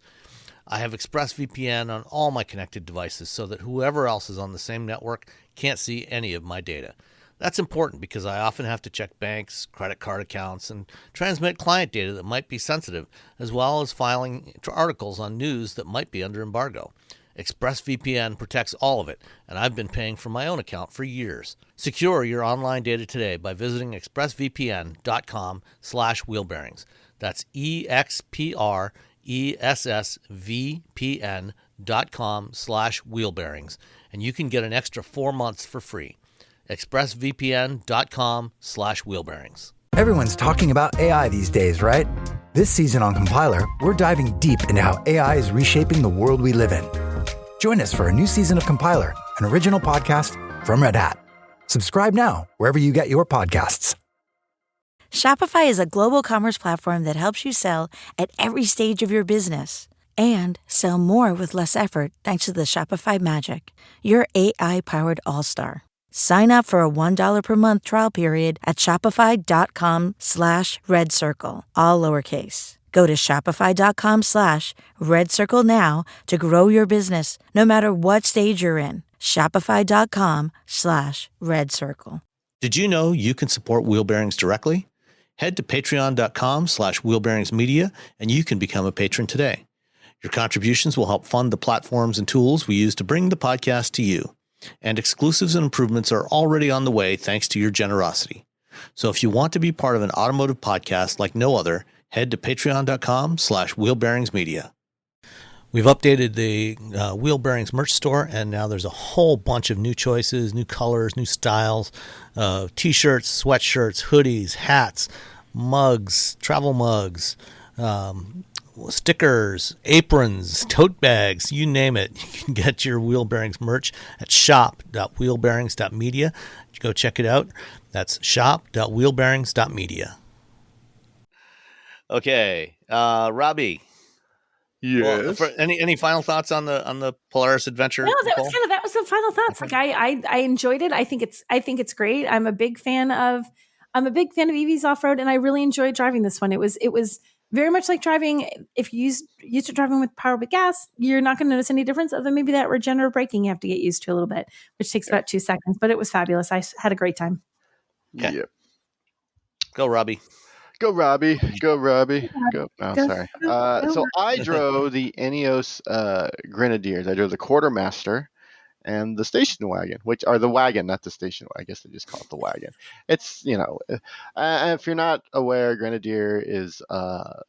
I have ExpressVPN on all my connected devices so that whoever else is on the same network can't see any of my data. That's important because I often have to check banks, credit card accounts, and transmit client data that might be sensitive, as well as filing articles on news that might be under embargo. ExpressVPN protects all of it, and I've been paying for my own account for years. Secure your online data today by visiting expressvpn.com/wheelbearings. That's expressvpn.com/wheelbearings, and you can get an extra 4 months for free. expressvpn.com/wheelbearings. Everyone's talking about AI these days, right? This season on Compiler, we're diving deep into how AI is reshaping the world we live in. Join us for a new season of Compiler, an original podcast from Red Hat. Subscribe now wherever you get your podcasts. Shopify is a global commerce platform that helps you sell at every stage of your business and sell more with less effort thanks to the Shopify Magic, your AI-powered all-star. Sign up for a $1 per month trial period at shopify.com/redcircle, all lowercase. Go to shopify.com/redcircle now to grow your business, no matter what stage you're in. Shopify.com/redcircle. Did you know you can support Wheel Bearings directly? Head to patreon.com/wheelbearingsmedia and you can become a patron today. Your contributions will help fund the platforms and tools we use to bring the podcast to you. And exclusives and improvements are already on the way thanks to your generosity. So if you want to be part of an automotive podcast like no other, head to patreon.com/wheelbearingsmedia. We've updated the Wheel Bearings merch store, and now there's a whole bunch of new choices, new colors, new styles, t-shirts, sweatshirts, hoodies, hats, mugs, travel mugs, stickers, aprons, tote bags, you name it. You can get your Wheel Bearings merch at shop.wheelbearings.media. Go check it out. That's shop.wheelbearings.media. Okay, Robbie. Yes. Well, any final thoughts on the Polaris adventure? No, that was the final thoughts. Okay. Like I enjoyed it. I think it's great. I'm a big fan of EVs off road, and I really enjoyed driving this one. It was very much like driving. If you used to driving with power with gas, you're not going to notice any difference other than maybe that regenerative braking you have to get used to a little bit, which takes about 2 seconds. But it was fabulous. I had a great time. Okay. Yep. Go, Robbie. Go, Robbie. Go, Robbie. Go. Oh, Go. sorry. Go. So I drove the Ineos Grenadiers. I drove the Quartermaster and the station wagon, which are the wagon, not the station wagon. I guess they just call it the wagon. It's, if you're not aware, Grenadier is, or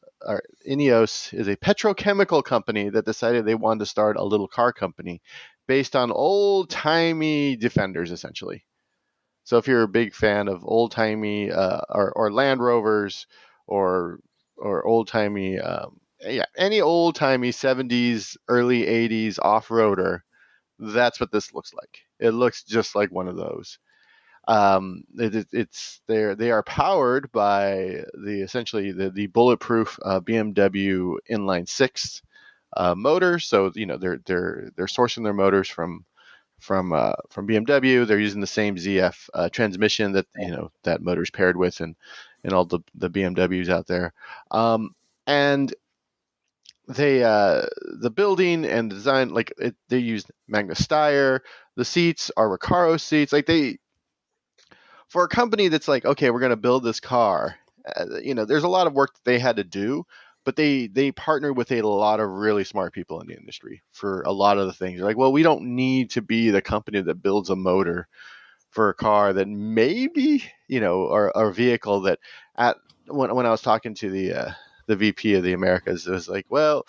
Ineos is a petrochemical company that decided they wanted to start a little car company based on old-timey Defenders, essentially. So if you're a big fan of old-timey or Land Rovers or old-timey, any old-timey 70s, early 80s off-roader, that's what this looks like. It looks just like one of those. They are powered by essentially the bulletproof BMW inline six motor. So they're sourcing their motors from BMW. They're using the same ZF transmission that that motor's paired with, and all the BMWs out there. And the building and the design, like they use Magna Steyr. The seats are Recaro seats. Like for a company that's like, okay, we're going to build this car, there's a lot of work that they had to do, but they partner with a lot of really smart people in the industry for a lot of the things. They're like, well, we don't need to be the company that builds a motor for a car that maybe, or a vehicle that when I was talking to the VP of the Americas, it was like, well,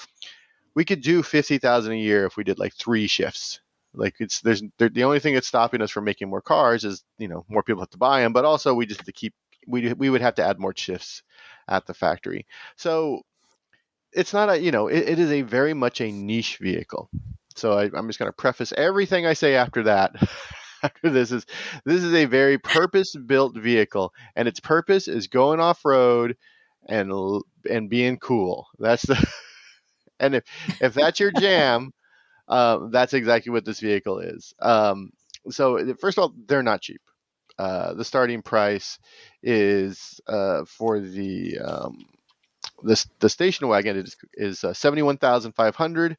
we could do 50,000 a year if we did like 3 shifts. Like the only thing that's stopping us from making more cars is, more people have to buy them, but also we just have to we would have to add more shifts at the factory. So it's not it is a very much a niche vehicle. So I'm just going to preface everything I say after that. After this is a very purpose-built vehicle, and its purpose is going off-road and being cool. That's and if that's your jam, that's exactly what this vehicle is. So first of all, they're not cheap. The starting price is for the station wagon is $71,500,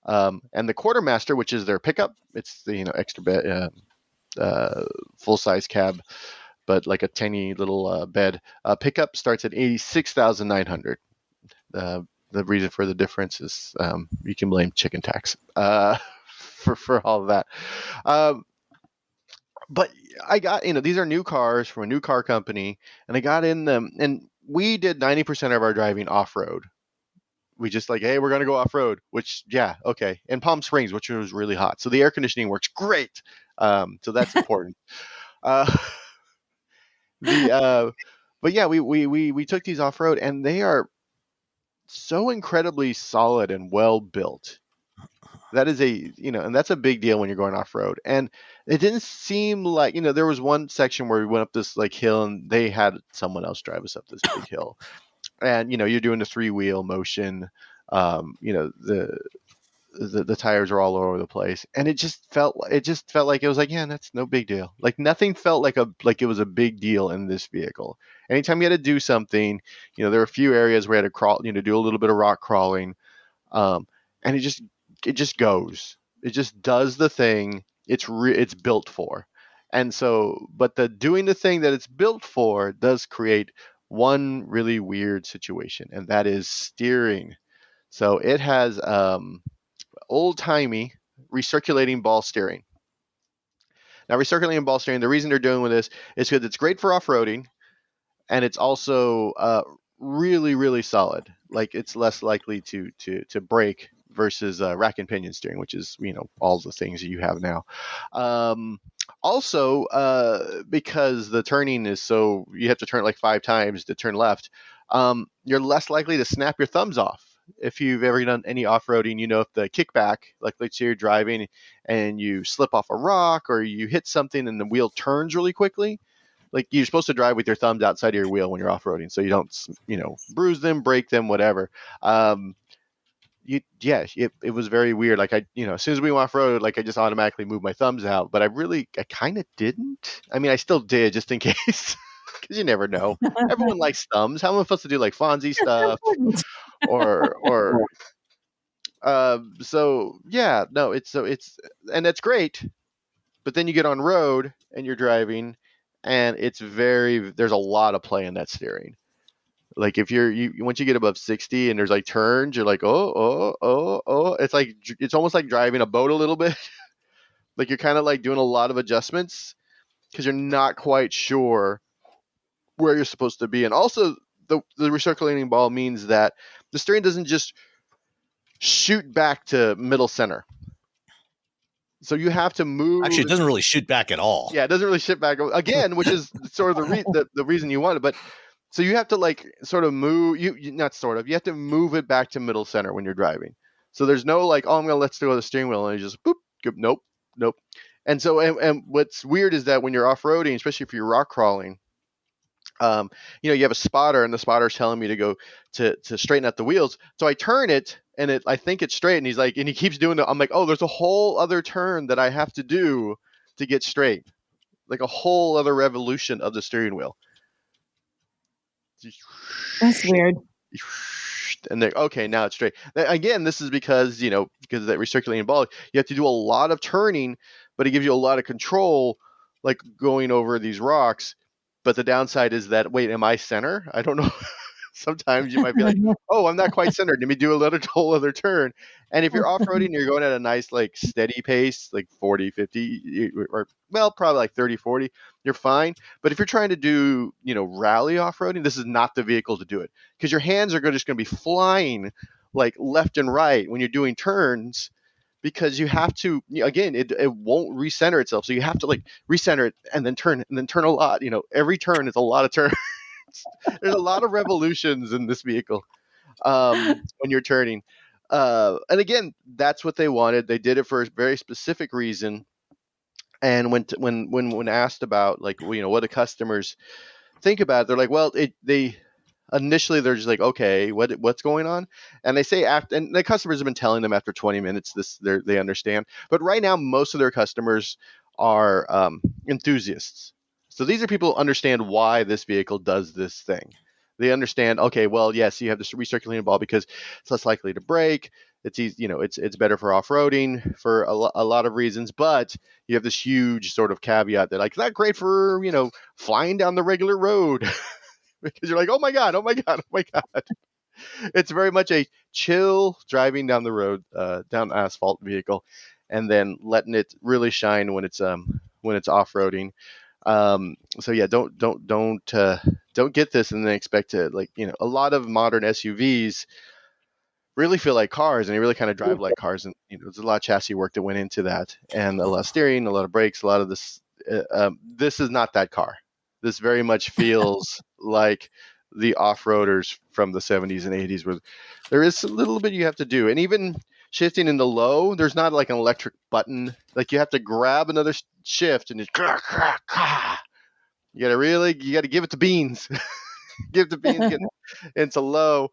and the Quartermaster, which is their pickup, it's the extra bed, full size cab, but like a tiny little bed pickup, starts at $86,900. The reason for the difference is you can blame chicken tax for all of that. But I got, these are new cars from a new car company, and I got in them, and we did 90% of our driving off-road. We just like, hey, we're going to go off-road, which, yeah, okay. In Palm Springs, which was really hot. So the air conditioning works great. So that's important. But yeah, we took these off-road, and they are so incredibly solid and well built. That is and that's a big deal when you're going off-road. And it didn't seem like, there was one section where we went up this like hill, and they had someone else drive us up this big hill. And, you're doing the 3-wheel motion. The tires are all over the place, and it just felt like it was like, yeah, that's no big deal. Like nothing felt like it was a big deal in this vehicle. Anytime you had to do something, there were a few areas where you had to crawl, do a little bit of rock crawling, and it just goes. It just does the thing it's built for. And so, but doing the thing that it's built for does create one really weird situation, and that is steering. So it has old-timey recirculating ball steering. Now, recirculating ball steering, the reason they're doing with this is because it's great for off-roading, and it's also really, really solid. Like it's less likely to break versus rack and pinion steering, which is all the things that you have now. Also, because the turning is so, you have to turn it like 5 times to turn left. You're less likely to snap your thumbs off. If you've ever done any off-roading, if the kickback, like let's say you're driving and you slip off a rock or you hit something and the wheel turns really quickly, like you're supposed to drive with your thumbs outside of your wheel when you're off-roading, so you don't, bruise them, break them, whatever. It was very weird. Like as soon as we went off-road, like I just automatically moved my thumbs out, but I kind of didn't. I mean, I still did just in case. Because you never know. Everyone likes thumbs. How am I supposed to do like Fonzie stuff? So yeah, no, it's and that's great. But then you get on road and you're driving, and there's a lot of play in that steering. Like if once you get above 60 and there's like turns, you're like, oh, it's almost like driving a boat a little bit. Like you're kind of like doing a lot of adjustments because you're not quite sure where you're supposed to be. And also the recirculating ball means that the steering doesn't just shoot back to middle center. So you have to move. Actually, it doesn't really shoot back at all. Yeah, it doesn't really shoot back again, which is sort of the reason you want it. But so you have to like sort of move. You have to move it back to middle center when you're driving. So there's no like, oh, let's go to the steering wheel and you just boop. Nope. And so, and what's weird is that when you're off-roading, especially if you're rock crawling, you have a spotter, and the spotter's telling me to go to straighten out the wheels. So I turn it, and I think it's straight, and he keeps doing it. I'm like, oh, there's a whole other turn that I have to do to get straight, like a whole other revolution of the steering wheel. That's weird. And they're okay, now it's straight. Again, this is because of that recirculating ball. You have to do a lot of turning, but it gives you a lot of control, like going over these rocks. But the downside is that, wait, am I center? I don't know. Sometimes you might be like, oh, I'm not quite centered. Let me do a whole other turn. And if you're off-roading, you're going at a nice, like, steady pace, like 40, 50, or, well, probably like 30, 40, you're fine. But if you're trying to do, rally off-roading, this is not the vehicle to do it. Because your hands are just going to be flying, like, left and right when you're doing turns. Because you have to, again, it won't recenter itself. So you have to, like, recenter it and then turn a lot. Every turn is a lot of turns. There's a lot of revolutions in this vehicle when you're turning. And again, that's what they wanted. They did it for a very specific reason. And when asked about, like, what do customers think about it, they're like, well, initially they're just like, okay, what's going on? And they say and the customers have been telling them after 20 minutes they understand. But right now, most of their customers are enthusiasts. So these are people who understand why this vehicle does this thing. They understand, okay, well, yes, you have this recirculating ball because it's less likely to break. It's easy, it's better for off-roading for a lot of reasons, but you have this huge sort of caveat that, like, it's not great for, flying down the regular road. Because you're like, oh my God. It's very much a chill driving down the road, down asphalt vehicle, and then letting it really shine when it's off-roading. So yeah, don't get this and then expect to, like, a lot of modern SUVs really feel like cars, and they really kind of drive like cars, and there's a lot of chassis work that went into that, and a lot of steering, a lot of brakes, a lot of this. This is not that car. This very much feels like the off-roaders from the 70s and 80s, where there is a little bit you have to do. And even shifting into low, there's not like an electric button. Like, you have to grab another shift and just you got to give it to beans. Give it to beans, get into low.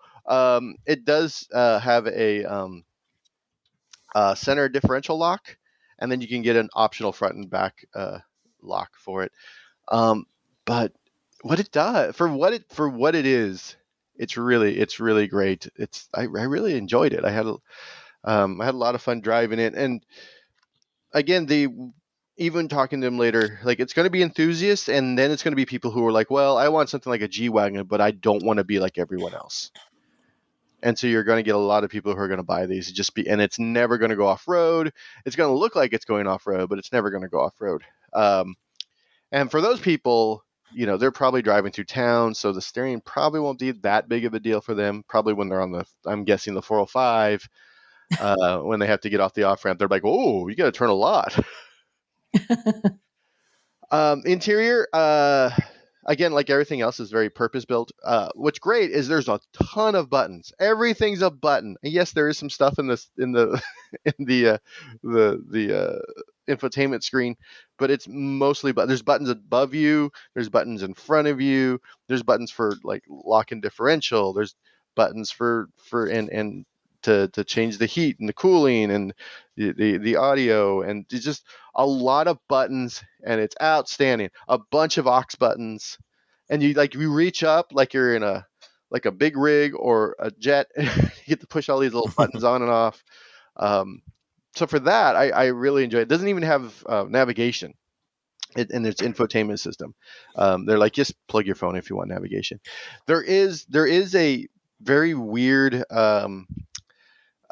It does have a center differential lock, and then you can get an optional front and back lock for it. But what it does for what it is, it's really great. I really enjoyed it. I had a lot of fun driving it, and again, even talking to them later, like, it's going to be enthusiasts, and then it's going to be people who are like, well, I want something like a G-Wagon, but I don't want to be like everyone else. And so you're going to get a lot of people who are going to buy these, and it's never going to go off road. It's going to look like it's going off road, but it's never going to go off road. And for those people, they're probably driving through town, so the steering probably won't be that big of a deal for them. Probably when they're on I'm guessing the 405, when they have to get off the off ramp, they're like, oh, you got to turn a lot. Interior, again, like everything else, is very purpose built. What's great is there's a ton of buttons. Everything's a button. And yes, there is some stuff in the infotainment screen, but it's mostly buttons. There's buttons above you. There's buttons in front of you. There's buttons for, like, lock and differential. There's buttons for and to change the heat and the cooling and the audio, and it's just a lot of buttons, and it's outstanding. A bunch of aux buttons, and you reach up like you're in a big rig or a jet, and you get to push all these little buttons on and off. So for that, I really enjoy it. It doesn't even have navigation in its infotainment system. They're like, just plug your phone if you want navigation. There is a very weird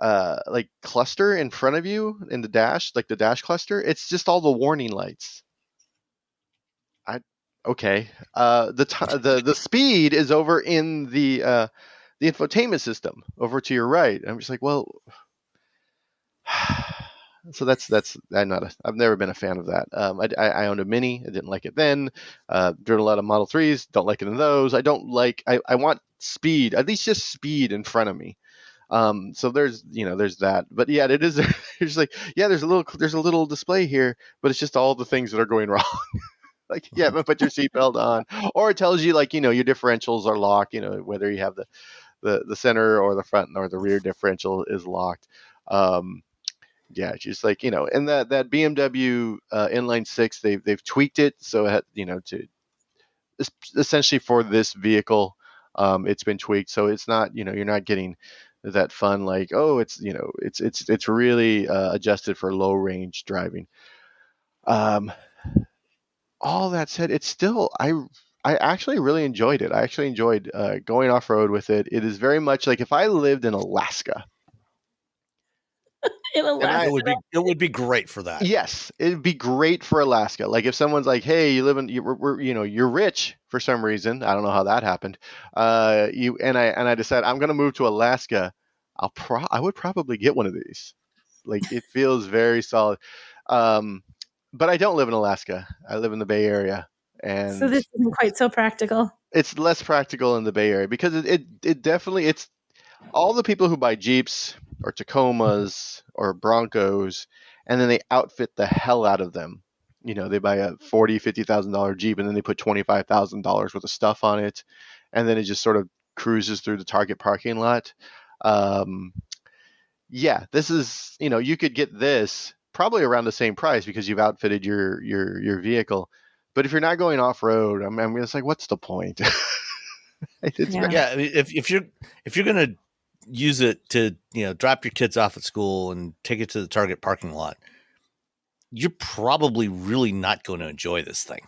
like cluster in front of you in the dash, like the dash cluster. It's just all the warning lights. Okay. The speed is over in the infotainment system over to your right. I'm just like, well, so that's I've never been a fan of that. I owned a Mini. I didn't like it then. Driven a lot of Model 3s. Don't like it in those. I don't like. I want speed, at least just speed in front of me. So there's that, but yeah, it is. It's like, yeah, there's a little display here, but it's just all the things that are going wrong. Like you haven't put your seatbelt on, or it tells you like your differentials are locked. Whether you have the center or the front or the rear differential is locked. Yeah, just like and that BMW inline six, they've tweaked it so it had, to essentially for this vehicle, it's been tweaked so it's not you're not getting that fun like it's really adjusted for low range driving. Um, all that said, it's still I actually really enjoyed it. I actually enjoyed going off road with it. It is very much like if I lived in Alaska. In Alaska. It would be great for that. Yes, it'd be great for Alaska. Like if someone's like, "Hey, you're rich for some reason. I don't know how that happened." I decide I'm going to move to Alaska. I would probably get one of these. Like it feels very solid. But I don't live in Alaska. I live in the Bay Area, and so this isn't quite so practical. It's less practical in the Bay Area because it definitely it's all the people who buy Jeeps or Tacomas or Broncos, and then they outfit the hell out of them. They buy a $40,000-$50,000 Jeep, and then they put $25,000 worth of stuff on it, and then it just sort of cruises through the Target parking lot. Yeah, this is you could get this probably around the same price because you've outfitted your vehicle. But if you're not going off road, I mean, it's like, what's the point? Yeah, I mean, if you're gonna use it to drop your kids off at school and take it to the Target parking lot, you're probably really not going to enjoy this thing.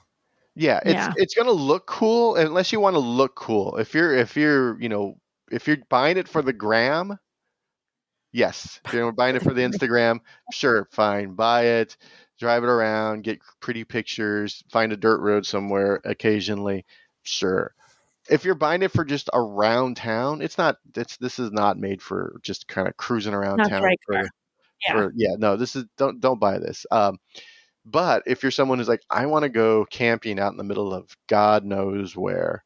Yeah, it's going to look cool unless you want to look cool. If you're buying it for the gram, yes. If you're buying it for the Instagram, sure, fine, buy it, drive it around, get pretty pictures, find a dirt road somewhere occasionally, sure. If you're buying it for just around town, this is not made for just kind of cruising around town. No, this is don't buy this. But if you're someone who's like, I want to go camping out in the middle of God knows where,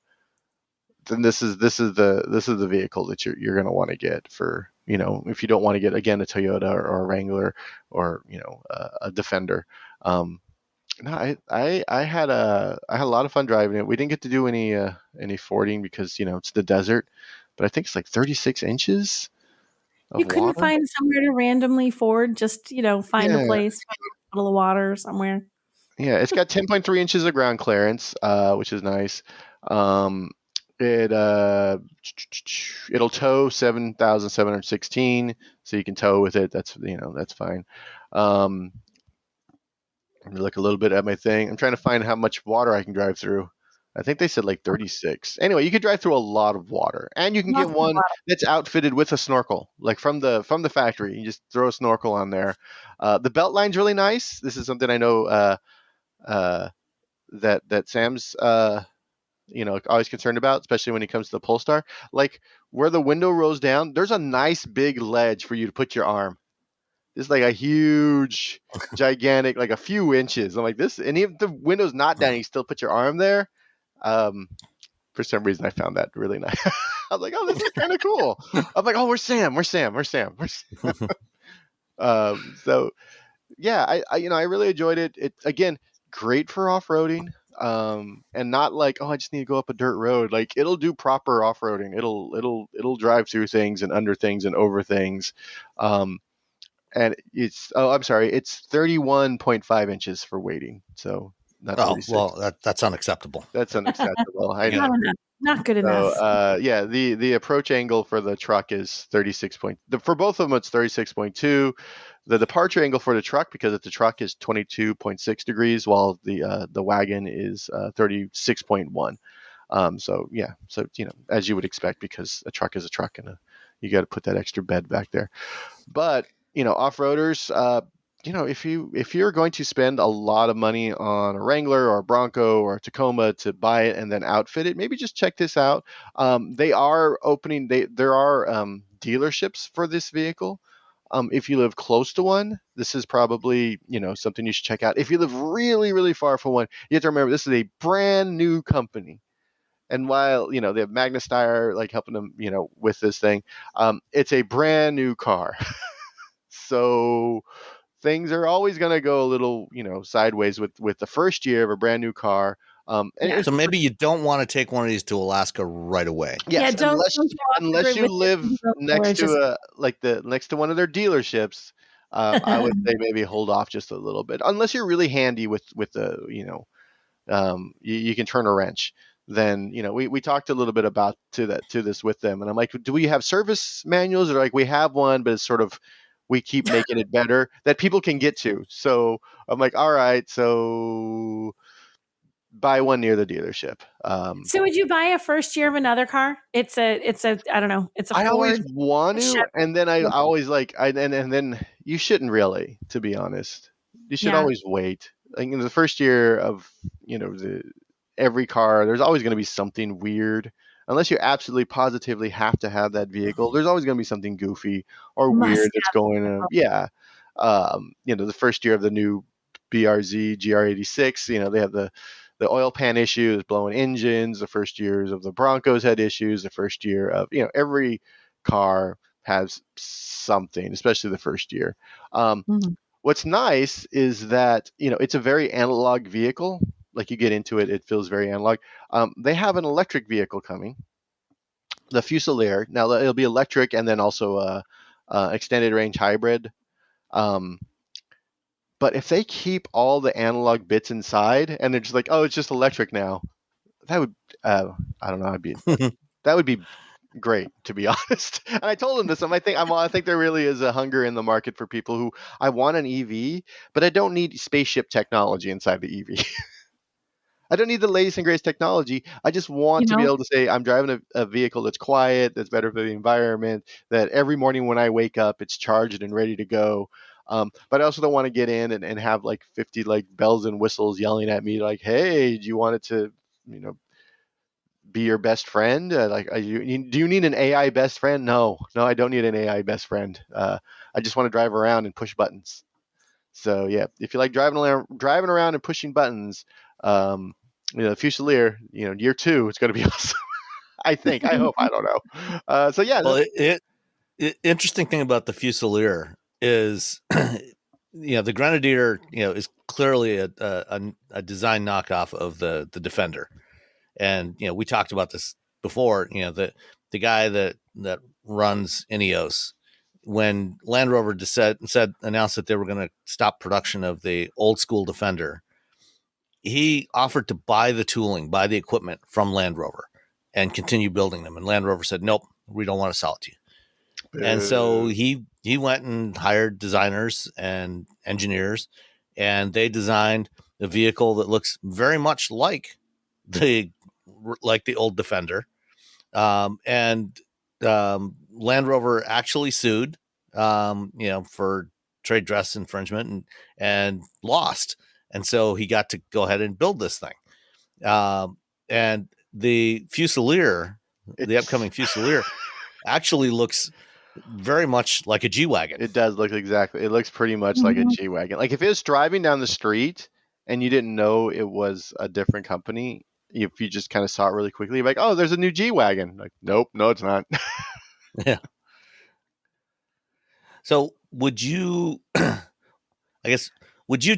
then this is the vehicle that you're going to want to get for, if you don't want to get again a Toyota or a Wrangler or a Defender. No, I had a lot of fun driving it. We didn't get to do any fording because it's the desert, but I think it's like 36 inches. You couldn't find somewhere to randomly ford, just find a place, find a puddle of water somewhere. Yeah, it's got 10.3 inches of ground clearance, which is nice. It'll tow 7,716, so you can tow with it. That's fine. Let me look a little bit at my thing. I'm trying to find how much water I can drive through. I think they said like 36. Anyway, you could drive through a lot of water, and you can get one that's outfitted with a snorkel, like from the factory. You just throw a snorkel on there. The belt line's really nice. This is something I know that Sam's always concerned about, especially when it comes to the Polestar. Like where the window rolls down, there's a nice big ledge for you to put your arm. It's like a huge, gigantic, like a few inches. I'm like this, and if the window's not down, you still put your arm there. For some reason, I found that really nice. I was like, oh, this is kind of cool. I'm like, oh, where's Sam? So yeah, I really enjoyed it. It again, great for off-roading. And not like, oh, I just need to go up a dirt road. Like it'll do proper off-roading. It'll drive through things and under things and over things. And it's 31.5 inches for weighting. So not 36. Well, that's unacceptable. That's unacceptable. I know. Not good enough. Yeah, the approach angle for the truck is 36 for both of them it's 36.2. The departure angle for the truck, because the truck is 22.6 degrees, while the wagon is 36.1. So as you would expect, because a truck is a truck, and you got to put that extra bed back there. But off-roaders, if you're going to spend a lot of money on a Wrangler or a Bronco or a Tacoma to buy it and then outfit it, maybe just check this out. They are opening. There are dealerships for this vehicle. If you live close to one, this is probably something you should check out. If you live really, really far from one, you have to remember this is a brand new company. And while, you know, they have Magnastire like helping them, you know, with this thing, it's a brand new car. So things are always going to go a little, you know, sideways with the first year of a brand new car. And Yeah. So maybe you don't want to take one of these to Alaska right away. Yeah, yes, don't go off the unless grid you with it, live where next it's just to next to one of their dealerships. I would say maybe hold off just a little bit, unless you're really handy with the, you know, you can turn a wrench. Then, you know, we talked a little bit about to this with them, and I'm like, do we have service manuals? Or like, we have one, but it's sort of, we keep making it better that people can get to. So I'm like, all right, so buy one near the dealership. So would you buy a first year of another car? It's a I don't know, it's a I always Ford, want a to, and then I Chevy. always like, and then you shouldn't really, to be honest. You should Yeah. always wait. Like in the first year of, you know, every car, there's always going to be something weird. Unless you absolutely positively have to have that vehicle, there's always going to be something goofy or weird Must that's have going on. Yeah. You know, the first year of the new BRZ GR86, you know, they have the oil pan issues, blowing engines. The first years of the Broncos had issues. The first year of, you know, every car has something, especially the first year. Mhm. What's nice is that, you know, it's a very analog vehicle. Like, you get into it, it feels very analog. They have an electric vehicle coming, the Fusilier. Now it'll be electric and then also a extended range hybrid. Um, but if they keep all the analog bits inside and they're just like, oh, it's just electric now, that would, I don't know, that would be great, to be honest. And I told him this. I think there really is a hunger in the market for people who, I want an EV, but I don't need spaceship technology inside the EV. I don't need the latest and greatest technology. I just You want to be know, able to say I'm driving a vehicle that's quiet, that's better for the environment, that every morning when I wake up, it's charged and ready to go. But I also don't want to get in and have like 50 like bells and whistles yelling at me like, "Hey, do you want it to, you know, be your best friend? Do you need an AI best friend? No, no, I don't need an AI best friend. I just want to drive around and push buttons." So yeah, if you like driving around and pushing buttons, um, you know, Fusilier, you know, year two, it's going to be awesome. I think. I hope. I don't know. So yeah, Well, interesting thing about the Fusilier is, you know, the Grenadier, you know, is clearly a design knockoff of the Defender, and you know, we talked about this before. You know, the guy that runs Ineos, when Land Rover announced that they were going to stop production of the old school Defender, he offered to buy the tooling, buy the equipment from Land Rover, and continue building them. And Land Rover said, "Nope, we don't want to sell it to you." And so he went and hired designers and engineers, and they designed a vehicle that looks very much like the old Defender. And Land Rover actually sued, you know, for trade dress infringement, and lost. And so he got to go ahead and build this thing. And the Fusilier, the upcoming Fusilier, actually looks very much like a G-Wagon. It does look exactly. It looks pretty much like a G-Wagon. Like if it was driving down the street and you didn't know it was a different company, if you just kind of saw it really quickly, you're like, oh, there's a new G-Wagon. Like, nope, no, it's not. Yeah. So would you, I guess, would you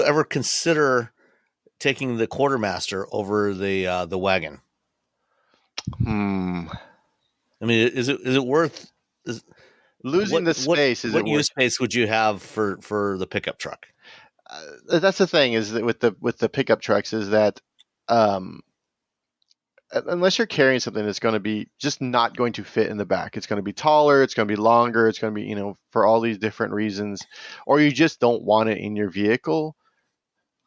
ever consider taking the Quartermaster over the wagon? I mean, is it worth? Losing the space is what it use worth? case would you have for the pickup truck? That's the thing, is that with the pickup trucks, is that um, unless you're carrying something that's going to be just not going to fit in the back, it's going to be taller, it's going to be longer, it's going to be, you know, for all these different reasons, or you just don't want it in your vehicle.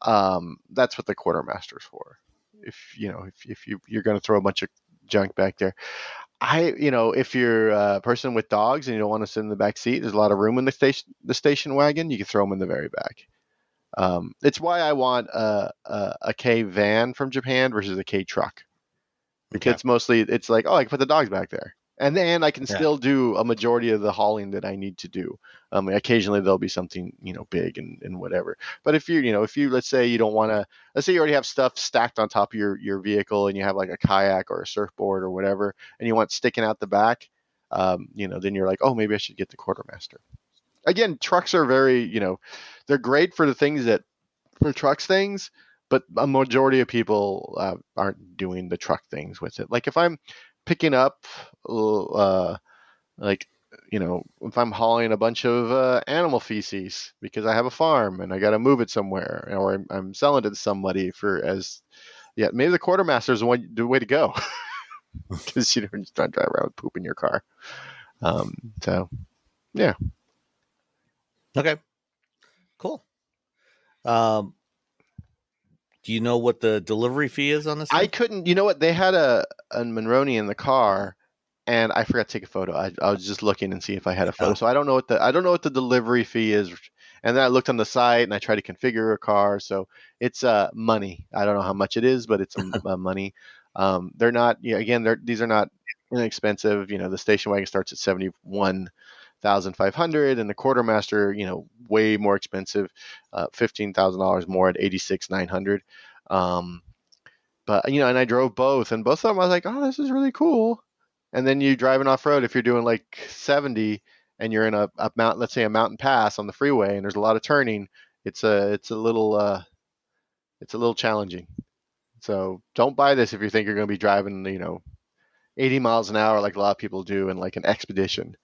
That's what the Quartermaster's for. If you know, if you're going to throw a bunch of junk back there, you know, if you're a person with dogs and you don't want to sit in the back seat, there's a lot of room in the station wagon. You can throw them in the very back. It's why I want a K van from Japan versus a K truck, because Okay. mostly it's like, oh, I can put the dogs back there. And I can still do a majority of the hauling that I need to do. Occasionally there'll be something, big and whatever. But if you let's say you don't want to, let's say you already have stuff stacked on top of your vehicle and you have like a kayak or a surfboard or whatever, and you want sticking out the back, then you're like, oh, maybe I should get the Quartermaster. Again, trucks are very, they're great for the things for trucks things, but a majority of people aren't doing the truck things with it. Like if I'm picking up, if I'm hauling a bunch of animal feces because I have a farm and I got to move it somewhere, or I'm selling it to somebody maybe the Quartermaster is the way to go because you don't just drive around with poop in your car. So, yeah. Okay, cool. Do you know what the delivery fee is on this thing? I couldn't. You know what? They had a Monroney in the car, and I forgot to take a photo. I was just looking and see if I had a photo. So I don't know what the delivery fee is. And then I looked on the site and I tried to configure a car. So it's money. I don't know how much it is, but it's money. They're not. These are not inexpensive. The station wagon starts at $71,500, and the Quartermaster, way more expensive, $15,000 more at $86,900. But and I drove both, and both of them I was like, oh, this is really cool. And then you driving off road, if you're doing like 70 and you're in a mountain, let's say a mountain pass on the freeway, and there's a lot of turning, it's a little challenging. So don't buy this if you think you're going to be driving 80 miles an hour like a lot of people do in like an Expedition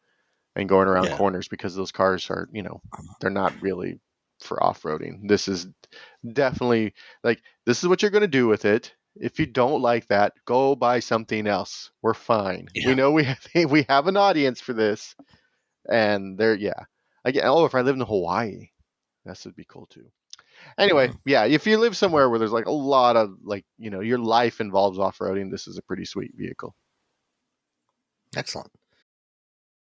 and going around corners, because those cars are they're not really for off-roading. This is definitely this is what you're going to do with it. If you don't like that, go buy something else. We're fine. Yeah. We know we have an audience for this, and again, if I lived in Hawaii, this would be cool too. Anyway, if you live somewhere where there's like a lot of your life involves off-roading, this is a pretty sweet vehicle. Excellent.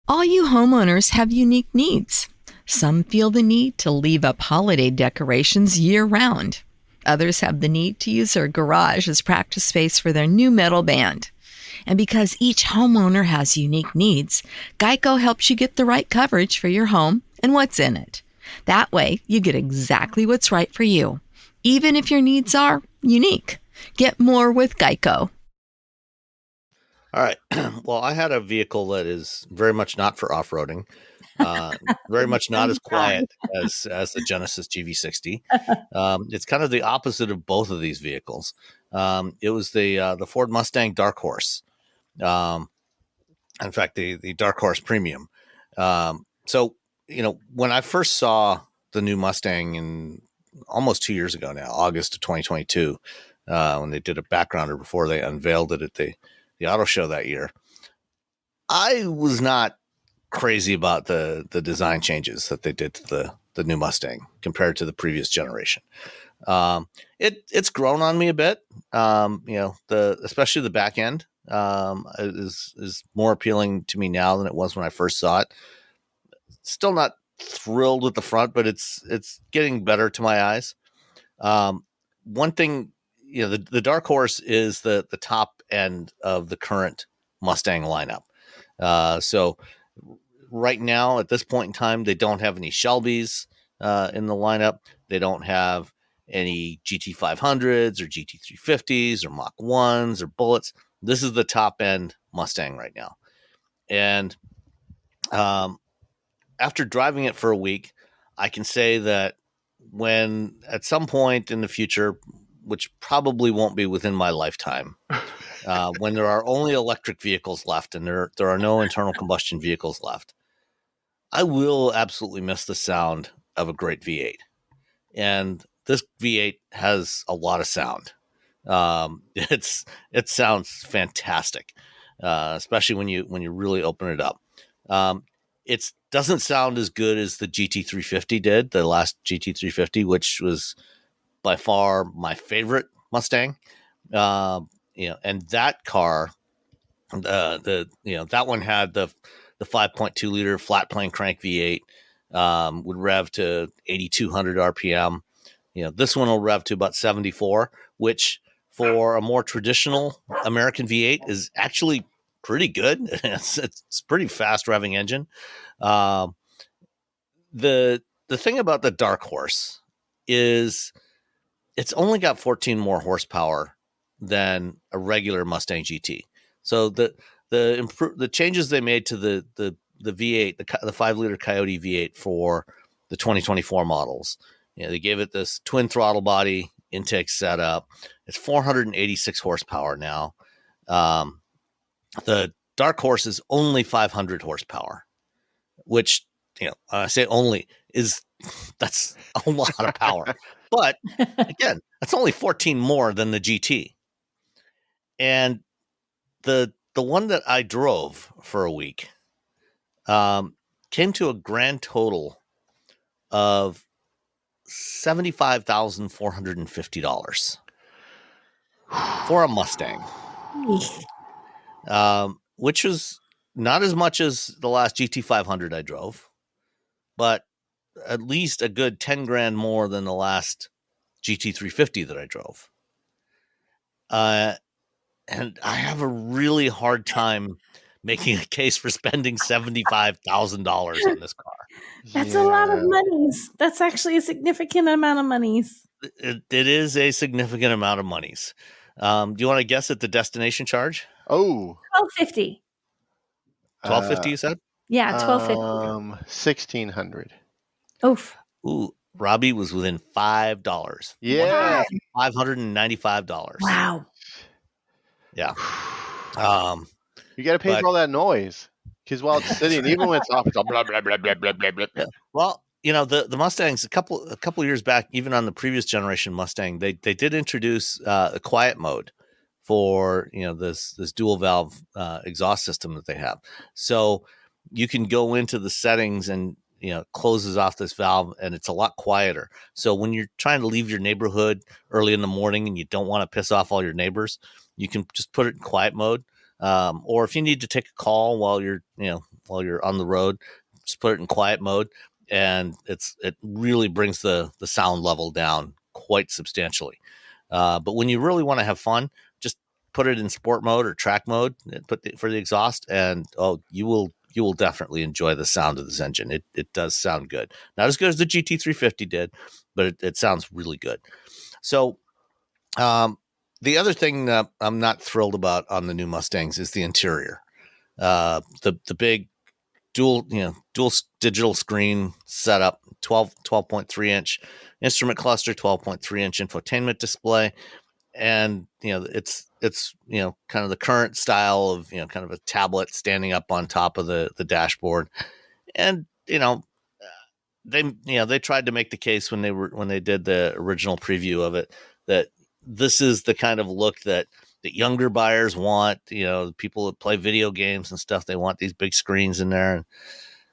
All you homeowners have unique needs. Some feel the need to leave up holiday decorations year-round. Others have the need to use their garage as practice space for their new metal band. And because each homeowner has unique needs, Geico helps you get the right coverage for your home and what's in it. That way, you get exactly what's right for you, even if your needs are unique. Get more with Geico. All right. Well, I had a vehicle that is very much not for off-roading. Very much not as quiet as the Genesis GV60. It's kind of the opposite of both of these vehicles. It was the Ford Mustang Dark Horse. In fact, the Dark Horse Premium. So, when I first saw the new Mustang in almost 2 years ago now, August of 2022, when they did a backgrounder before they unveiled it at the auto show that year, I was not crazy about the design changes that they did to the new Mustang compared to the previous generation. It's grown on me a bit. Especially the back end is more appealing to me now than it was when I first saw it. Still not thrilled with the front, but it's getting better to my eyes. One thing, the Dark Horse is the top end of the current Mustang lineup. So right now, at this point in time, they don't have any Shelbys in the lineup. They don't have any GT500s or GT350s or Mach 1s or Bullets. This is the top end Mustang right now. And after driving it for a week, I can say that when at some point in the future, which probably won't be within my lifetime, when there are only electric vehicles left and there are no internal combustion vehicles left, I will absolutely miss the sound of a great V8. And this V8 has a lot of sound. It sounds fantastic, especially when you really open it up. It doesn't sound as good as the GT350 did, the last GT350, which was by far my favorite Mustang. And that car, that one had the 5.2 liter flat plane crank V8, would rev to 8,200 RPM. This one will rev to about 74, which for a more traditional American V8 is actually pretty good. It's pretty fast revving engine. The thing about the Dark Horse is it's only got 14 more horsepower than a regular Mustang GT. So the changes they made to the V8, the 5-liter Coyote V8 for the 2024 models, they gave it this twin throttle body intake setup. It's 486 horsepower now. The Dark Horse is only 500 horsepower, which, I say only that's a lot of power. But again, that's only 14 more than the GT. And the one that I drove for a week came to a grand total of $75,450 for a Mustang, which was not as much as the last GT500 I drove, but at least a good 10 grand more than the last GT350 that I drove. And I have a really hard time making a case for spending $75,000 on this car. That's a lot of monies. That's actually a significant amount of monies. It is a significant amount of monies. Do you want to guess at the destination charge? Oh, $1,250. $1,250, you said? Yeah, $1,250. $1,600. Oof. Ooh, Robbie was within $5. Yeah. $595. Wow. Yeah. You got to pay for all that noise because while it's sitting, even when it's off, it's all blah blah blah blah blah blah blah. Yeah. Well, the Mustangs a couple years back, even on the previous generation Mustang, they did introduce a quiet mode for this dual valve exhaust system that they have. So you can go into the settings and closes off this valve, and it's a lot quieter. So when you're trying to leave your neighborhood early in the morning and you don't want to piss off all your neighbors, you can just put it in quiet mode. Or if you need to take a call while you're on the road, just put it in quiet mode, and it really brings the sound level down quite substantially. But when you really want to have fun, just put it in sport mode or track mode, for the exhaust, and you will definitely enjoy the sound of this engine. It does sound good. Not as good as the GT350 did, but it sounds really good. So the other thing that I'm not thrilled about on the new Mustangs is the interior. The big dual digital screen setup, 12.3 inch instrument cluster, 12.3 inch infotainment display. And, it's kind of the current style of, kind of a tablet standing up on top of the dashboard. And, they tried to make the case when they did the original preview of it, that this is the kind of look that younger buyers want, people that play video games and stuff. They want these big screens in there. And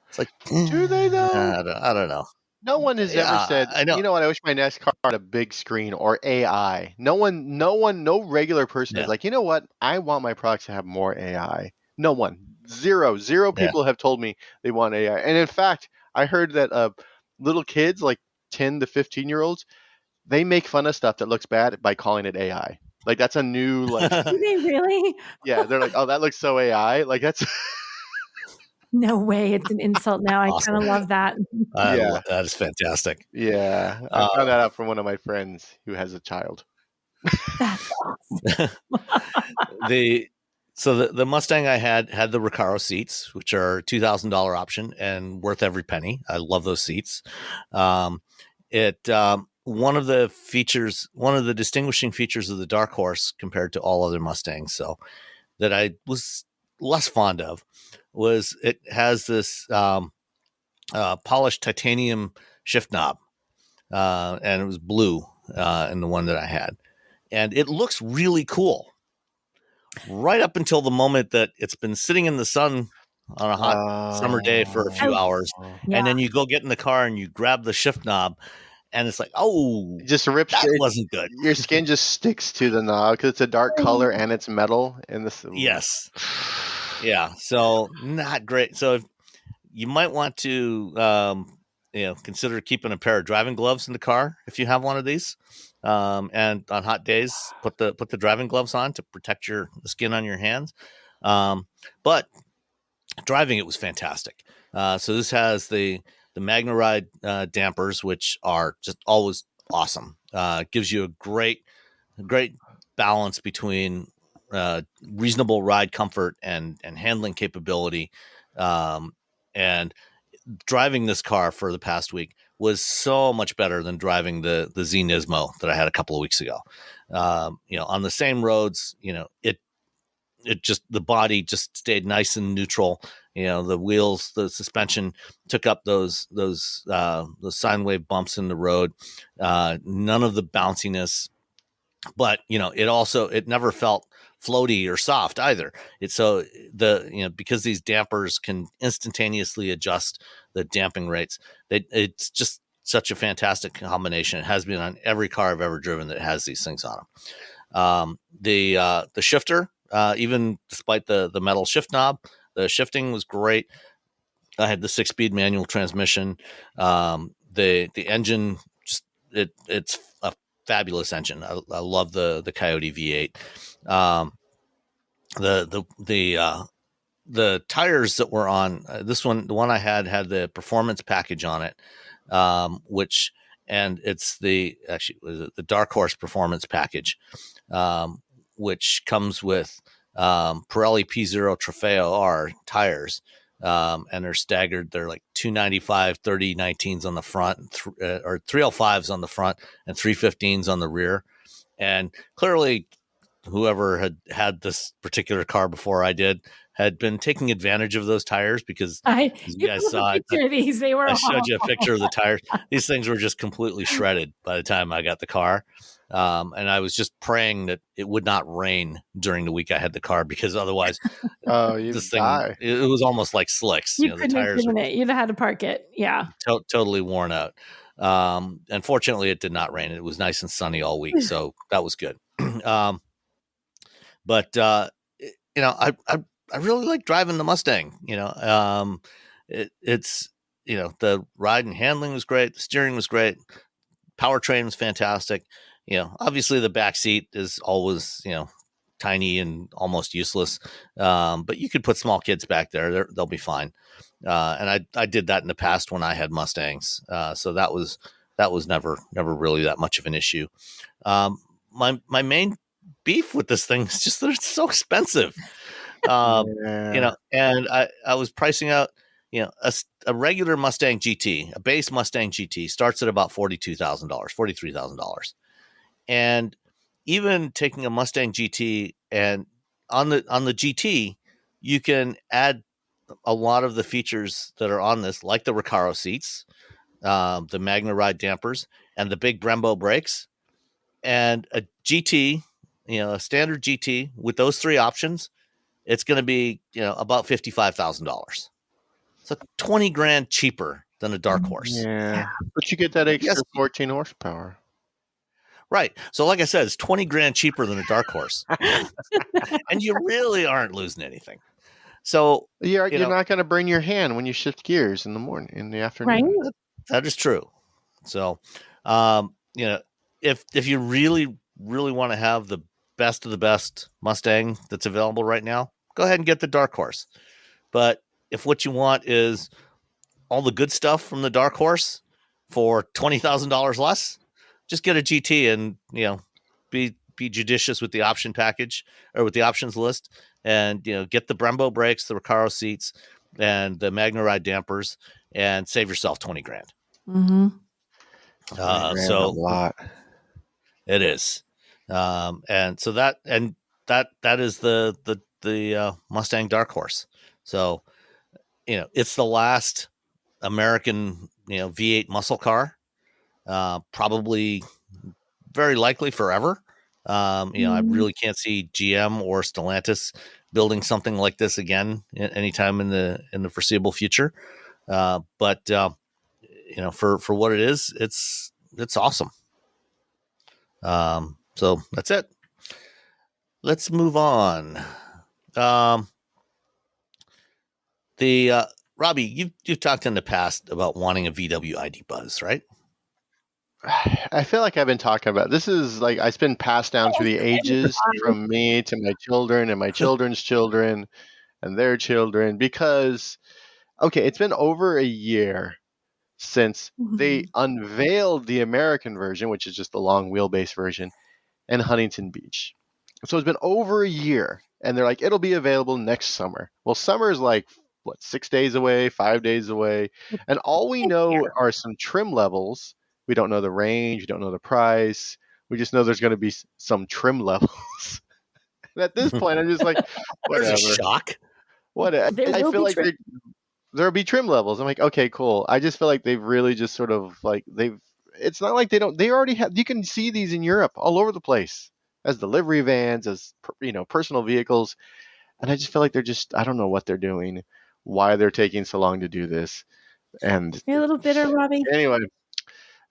it's like, do they though? I don't know. No one has ever said, I know. I wish my next car had a big screen or AI. No regular person is like, you know what? I want my products to have more AI. No one. Zero people have told me they want AI. And in fact, I heard that little kids, like 10 to 15-year-olds, they make fun of stuff that looks bad by calling it AI. Like that's a new Do they really? Yeah, they're like, oh, that looks so AI. Like that's No way. It's an insult now. Awesome. I kind of love that. That is fantastic. Yeah. I found that out from one of my friends who has a child. That's awesome. The Mustang I had the Recaro seats, which are $2,000 option and worth every penny. I love those seats. One of the distinguishing features of the Dark Horse compared to all other Mustangs, so that I was less fond of, was it has this polished titanium shift knob, and it was blue in the one that I had, and it looks really cool right up until the moment that it's been sitting in the sun on a hot summer day for a few hours, and then you go get in the car and you grab the shift knob, and it's like, oh, it just rips. That wasn't good. Your skin just sticks to the knob because it's a dark color and it's metal. And this, yes, yeah. So not great. So you might want to, consider keeping a pair of driving gloves in the car if you have one of these. And on hot days, put the driving gloves on to protect the skin on your hands. But driving it was fantastic. So this has the MagneRide dampers, which are just always awesome. Gives you a great balance between reasonable ride comfort and handling capability. And driving this car for the past week was so much better than driving the Z Nismo that I had a couple of weeks ago. On the same roads, it just, the body just stayed nice and neutral. The wheels, the suspension took up those sine wave bumps in the road. None of the bounciness, but it never felt floaty or soft either. Because these dampers can instantaneously adjust the damping rates. It's just such a fantastic combination. It has been on every car I've ever driven that has these things on them. The shifter, even despite the metal shift knob, the shifting was great. I had the 6-speed manual transmission. The engine, just it's a fabulous engine. I love the Coyote V8. The tires that were on this one, the one I had the performance package on it, it's the Dark Horse performance package, which comes with Pirelli P0 Trofeo R tires. And they're staggered. They're like 295 3019s on the front, or 305s on the front, and 315s on the rear. And clearly, whoever had this particular car before I did had been taking advantage of those tires, because you guys saw it. These, they were. I showed you a picture of the tires. These things were just completely shredded by the time I got the car. And I was just praying that it would not rain during the week I had the car, because otherwise, this thing, it was almost like slicks. The tires you'd have had to park it. Yeah. Totally worn out. Unfortunately, it did not rain. It was nice and sunny all week. So that was good. But I really like driving the Mustang. It's the ride and handling was great. The steering was great. Powertrain was fantastic. Obviously the back seat is always, tiny and almost useless. But you could put small kids back there. They'll be fine. And I did that in the past when I had Mustangs. So that was never really that much of an issue. My main beef with this thing is just that it's so expensive. And I was pricing out, a regular Mustang GT, a base Mustang GT starts at about $42,000, $43,000. And even taking a Mustang GT, and on the GT, you can add a lot of the features that are on this, like the Recaro seats, the MagneRide dampers, and the big Brembo brakes. And a GT, a standard GT with those three options, it's going to be, about $55,000. So $20,000 cheaper than a Dark Horse. Yeah, but you get that extra 14 horsepower. Right. So like I said, it's $20,000 cheaper than a Dark Horse. And you really aren't losing anything. So you're not going to burn your hand when you shift gears in the afternoon. Right. That is true. So, if you really, really want to have the best of the best Mustang that's available right now, go ahead and get the Dark Horse. But if what you want is all the good stuff from the Dark Horse for $20,000 less, just get a GT and, be judicious with the option package, or with the options list, and, get the Brembo brakes, the Recaro seats, and the MagneRide dampers, and save yourself $20,000. Mm-hmm. So a lot. It is. And so that is the Mustang Dark Horse. So, it's the last American, V8 muscle car, probably very likely forever. I really can't see GM or Stellantis building something like this again anytime in the foreseeable future. But for what it is, it's awesome. So that's it. Let's move on. Robbie, you've talked in the past about wanting a VW ID Buzz, right? I feel like I've been talking about this is like it's been passed down through the ages from me to my children and my children's children and their children because okay, it's been over a year since they unveiled the American version, which is just the long wheelbase version, in Huntington Beach. So it's been over a year, and they're like, it'll be available next summer. Well, summer is like, what, 6 days away, 5 days away, and all we know are some trim levels. We don't know the range, we don't know the price. We just know there's going to be some trim levels. And at this point, I'm just like, whatever. There's a shock. What I feel like there'll be trim levels. I'm like, okay, cool. I just feel like they've really just sort of like it's not like they already have, you can see these in Europe all over the place as delivery vans, as personal vehicles. And I just feel like I don't know what they're doing, why they're taking so long to do this. And you're a little bitter, Robbie. Anyway,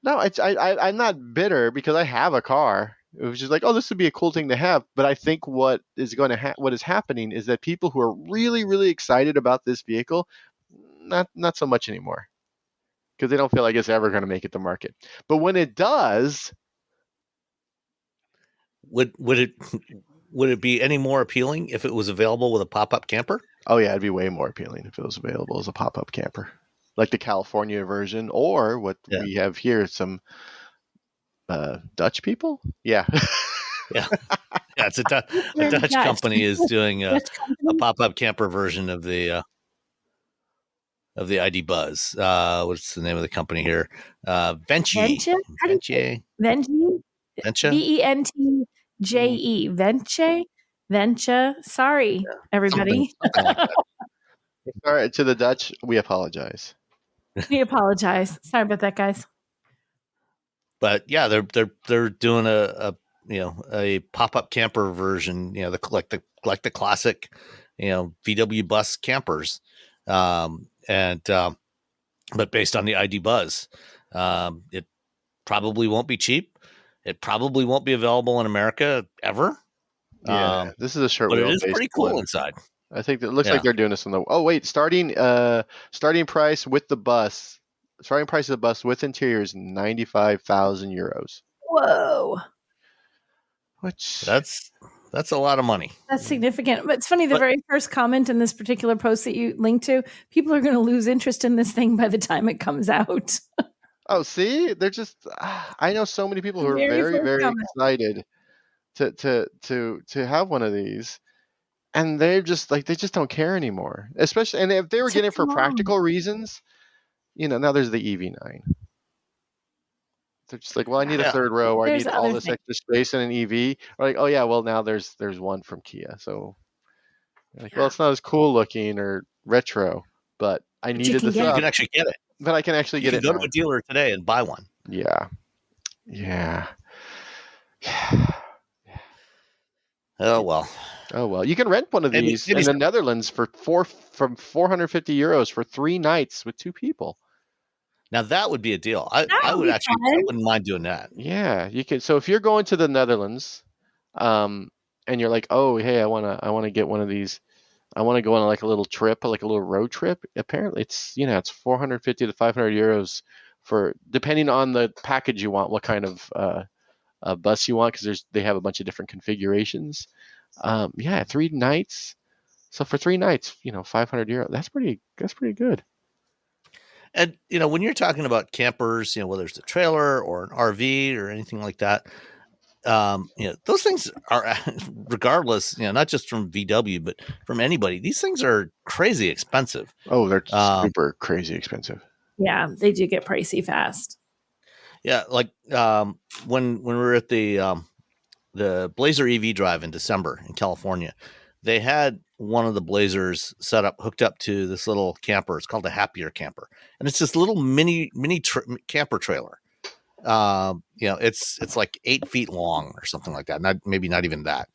no, I'm not bitter because I have a car. It was just like, oh, this would be a cool thing to have. But I think what is happening is that people who are really, really excited about this vehicle, not so much anymore, because they don't feel like it's ever going to make it to market. But when it does, would it be any more appealing if it was available with a pop-up camper? Oh yeah, it'd be way more appealing if it was available as a pop-up camper, like the California version, or what we have here, some Dutch people. Yeah. Yeah. Yeah, it's a Dutch company is doing a pop-up camper version of the ID Buzz. What's the name of the company here? Venture. VENTJE. Venture. Sorry, everybody. Something like that. Sorry to the Dutch. We apologize. We apologize. Sorry about that, guys. But yeah, they're doing a pop-up camper version. Like the classic, VW bus campers. But based on the ID Buzz, it probably won't be cheap. It probably won't be available in America ever. Yeah, this is a short, but it is pretty cool inside. I think it looks like they're doing this on the. Oh wait, starting price with the bus. Starting price of the bus with interior is 95,000 euros. Whoa, that's a lot of money. That's significant. But it's funny, the very first comment in this particular post that you linked to, people are going to lose interest in this thing by the time it comes out. Oh, see, they're just. I know so many people who are very, very excited to have one of these, and they're just like they just don't care anymore. Especially, and if they were getting it for practical reasons, now there's the EV9. They're just like, well, I need a third row, or I need all this extra space in an EV. Or like, oh yeah, well now there's one from Kia. So, like, well, it's not as cool looking or retro, but I needed the stuff. You can actually get it. But I can actually get it. Go to a dealer today and buy one. Yeah. Oh well. You can rent one of these in the Netherlands from 450 euros for 3 nights with 2 people. Now that would be a deal. I wouldn't mind doing that. Yeah, you can. So if you're going to the Netherlands, and you're like, oh hey, I wanna get one of these. I want to go on like a little trip, like a little road trip. Apparently, it's 450 to 500 euros for depending on the package you want, what kind of bus you want, because they have a bunch of different configurations. 3 nights. So for 3 nights, 500 euros. That's pretty good. And when you're talking about campers, whether it's a trailer or an RV or anything like that, those things are, regardless, not just from VW, but from anybody, these things are crazy expensive. Oh, they're super crazy expensive. Yeah, they do get pricey fast. Yeah, like when we were at the Blazer EV drive in December in California, they had one of the Blazers hooked up to this little camper. It's called a Happier Camper, and it's this little mini camper trailer. It's like 8 feet long or something like that. Maybe not even that.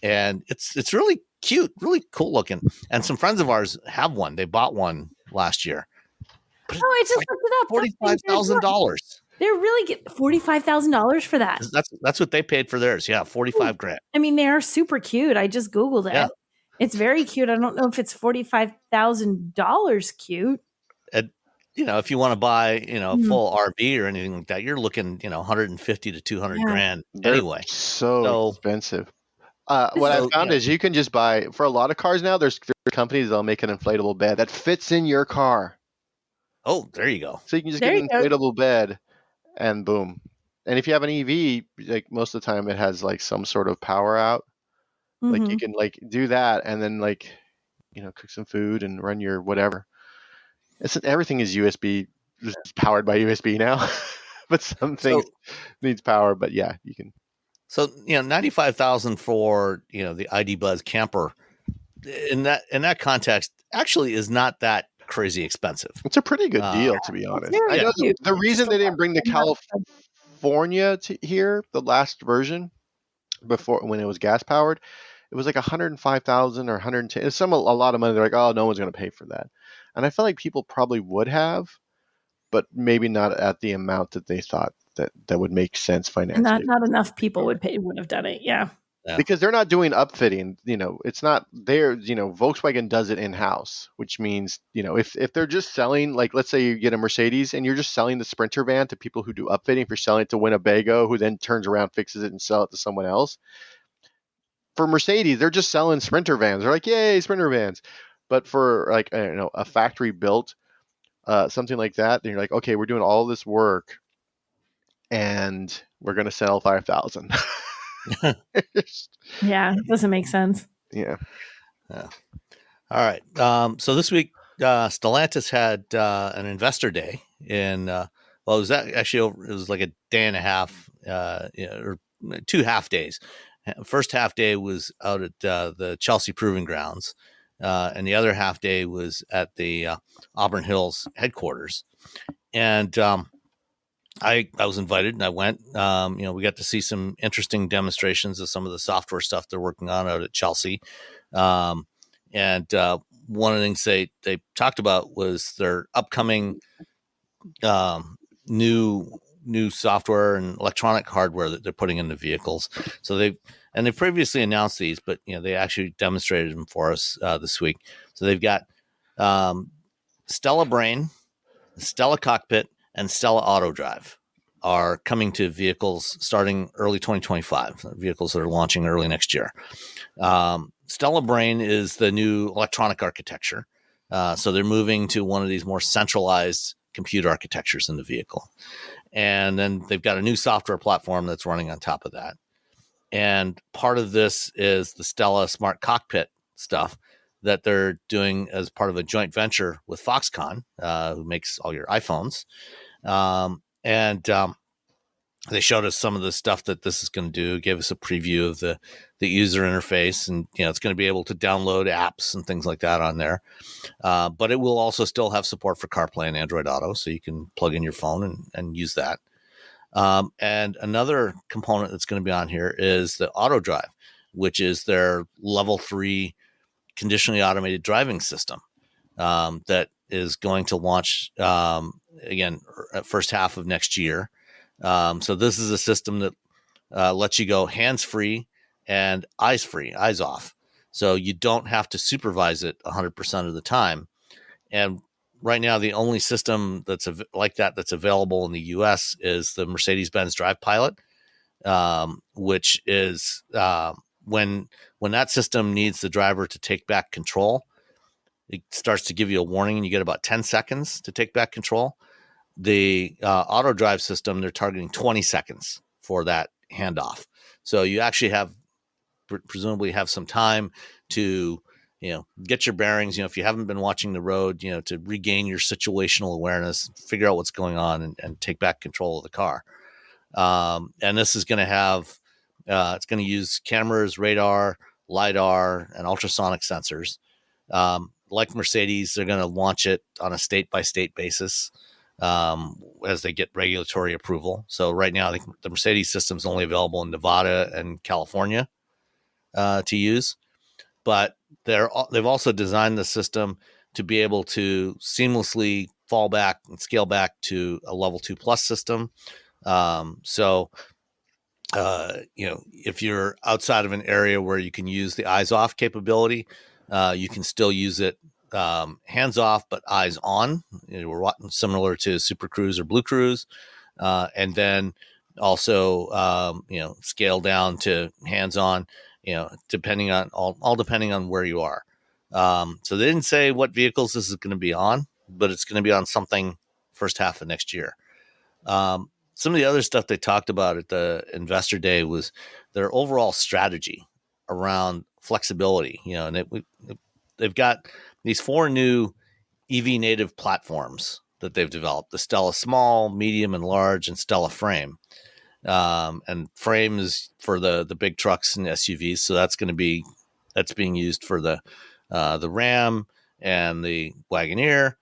And it's really cute, really cool looking. And some friends of ours have one. They bought one last year. I just looked it up. $45,000. They're really getting $45,000 for that. That's what they paid for theirs. Yeah, $45,000. I mean, they are super cute. I just Googled it. Yeah. It's very cute. I don't know if it's $45,000 cute. if you want to buy, a Mhm. full RV or anything like that, you're looking, 150 to 200 Yeah. grand They're anyway. so expensive. This What I So, found is you can just buy, for a lot of cars now, there's companies that'll make an inflatable bed that fits in your car. oh, there you go. So you can just There get you an go. inflatable bed and boom. And if you have an EV, like most of the time it has like some sort of power out. Like you Mhm. can like do that and then like, cook some food and run your whatever. Everything is USB, just powered by USB now. But some things So, needs power, but yeah, you can. so 95,000 for, the ID Buzz camper in that context actually is not that crazy expensive. It's a pretty good deal, to be It's honest. I very know cute. the It's just reason a they lot didn't bring the I'm not California to here, the last version before when it was gas powered, it was like 105,000 or 110. It's a lot of money. They're like, oh, no one's going to pay for that. And I feel like people probably would have, but maybe not at the amount that they thought that would make sense financially. not enough people would have done it. Yeah. Yeah. Because they're not doing upfitting, it's not there. Volkswagen does it in house, which means, if they're just selling, like, let's say you get a Mercedes and you're just selling the Sprinter van to people who do upfitting, if you're selling it to Winnebago, who then turns around, fixes it and sell it to someone else. For Mercedes, they're just selling Sprinter vans. They're like, yay, Sprinter vans. But for like, I don't know, a factory built, something like that, then you're like, okay, we're doing all this work and we're going to sell 5,000. Yeah. It doesn't make sense. Yeah. Yeah. All right. So this week, Stellantis had an investor day it was like a day and a half, or 2 half days. First half day was out at the Chelsea Proving Grounds, and the other half day was at the Auburn Hills headquarters. And I was invited and I went. We got to see some interesting demonstrations of some of the software stuff they're working on out at Chelsea. And one of the things they talked about was their upcoming new software and electronic hardware that they're putting in the vehicles. So they've previously announced these, but they actually demonstrated them for us this week. So they've got Stella Brain, Stella Cockpit, and Stella Auto Drive are coming to vehicles starting early 2025, vehicles that are launching early next year. Stella Brain is the new electronic architecture. So they're moving to one of these more centralized computer architectures in the vehicle. And then they've got a new software platform that's running on top of that. And part of this is the Stella Smart Cockpit stuff that they're doing as part of a joint venture with Foxconn, who makes all your iPhones. They showed us some of the stuff that this is going to do, gave us a preview of the user interface, and it's going to be able to download apps and things like that on there. But it will also still have support for CarPlay and Android Auto, so you can plug in your phone and use that. And another component that's going to be on here is the Auto Drive, which is their level 3 conditionally automated driving system that is going to launch again first half of next year. So this is a system that lets you go hands-free and eyes-free, eyes off. So you don't have to supervise it 100% of the time. And right now, the only system that's like that that's available in the U.S. is the Mercedes-Benz Drive Pilot, which is when that system needs the driver to take back control, it starts to give you a warning, and you get about 10 seconds to take back control. The auto drive system, they're targeting 20 seconds for that handoff. So you actually have presumably have some time to, get your bearings, if you haven't been watching the road, to regain your situational awareness, figure out what's going on and take back control of the car. And this is going to have, it's going to use cameras, radar, LiDAR, and ultrasonic sensors. Like Mercedes, they're going to launch it on a state-by-state basis as they get regulatory approval. So right now, I think the Mercedes system is only available in Nevada and California to use. But they've also designed the system to be able to seamlessly fall back and scale back to a level 2+ system. If you're outside of an area where you can use the eyes off capability, you can still use it hands off but eyes on. We're watching similar to Super Cruise or Blue Cruise, and then also scale down to hands on. Depending on all depending on where you are. So they didn't say what vehicles this is going to be on, but it's going to be on something first half of next year. Some of the other stuff they talked about at the Investor Day was their overall strategy around flexibility. And they've got these 4 new EV native platforms that they've developed: the Stella Small, Medium, and Large, and Stella Frame. And Frame is for the big trucks and SUVs, so that's being used for the Ram and the Wagoneer.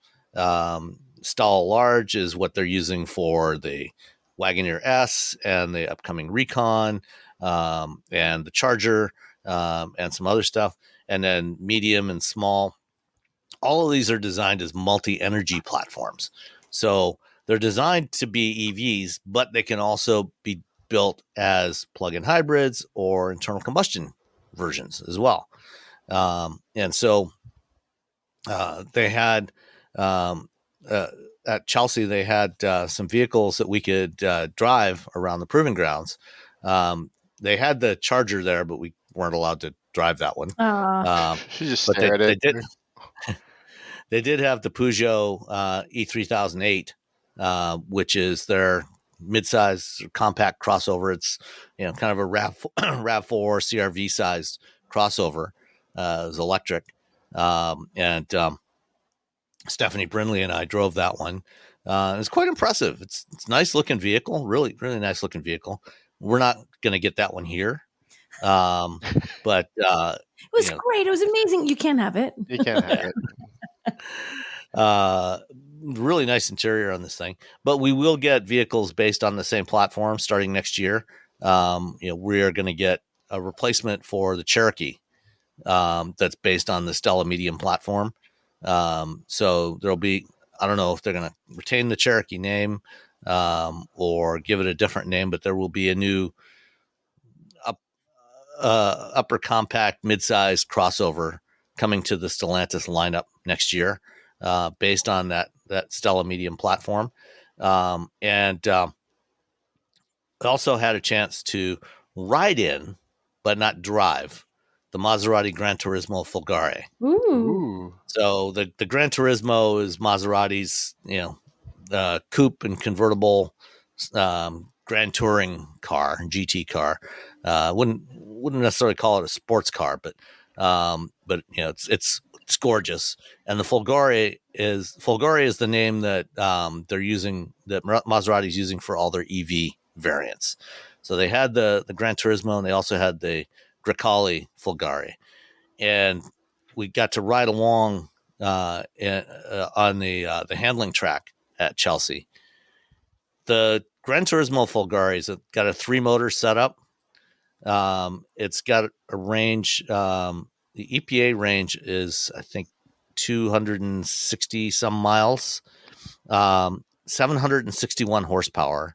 Stella Large is what they're using for the Wagoneer S and the upcoming Recon, and the Charger, and some other stuff. And then Medium and Small, all of these are designed as multi-energy platforms. So they're designed to be EVs, but they can also be built as plug-in hybrids or internal combustion versions as well. And so they had at Chelsea, they had some vehicles that we could drive around the proving grounds. They had the Charger there, but we weren't allowed to drive that one. She just But stare at it. They did have the Peugeot E3008, which is their midsize compact crossover. It's kind of a RAV4 CRV sized crossover. It was electric, and Stephanie Brinley and I drove that one. It's quite impressive. It's a nice looking vehicle, really nice looking vehicle. We're not going to get that one here, but It was great. It was amazing. You can't have it. You can't have it. Really nice interior on this thing, but we will get vehicles based on the same platform starting next year. We are going to get a replacement for the Cherokee that's based on the Stella Medium platform. So there'll be, I don't know if they're going to retain the Cherokee name or give it a different name, but there will be a new upper compact midsize crossover coming to the Stellantis lineup next year, based on that Stella Medium platform. And also had a chance to ride in, but not drive, the Maserati Gran Turismo Folgore. Ooh. So the Gran Turismo is Maserati's, coupe and convertible grand touring car, GT car. Wouldn't necessarily call it a sports car, but it's gorgeous. And the Folgore is the name that they're using, that Maserati's using for all their EV variants. So they had the Gran Turismo, and they also had the Grecale Folgore, and we got to ride along on the handling track at Chelsea. The Gran Turismo Folgore has got a 3-motor setup. It's got a range. The EPA range is, I think, 260 some miles, 761 horsepower,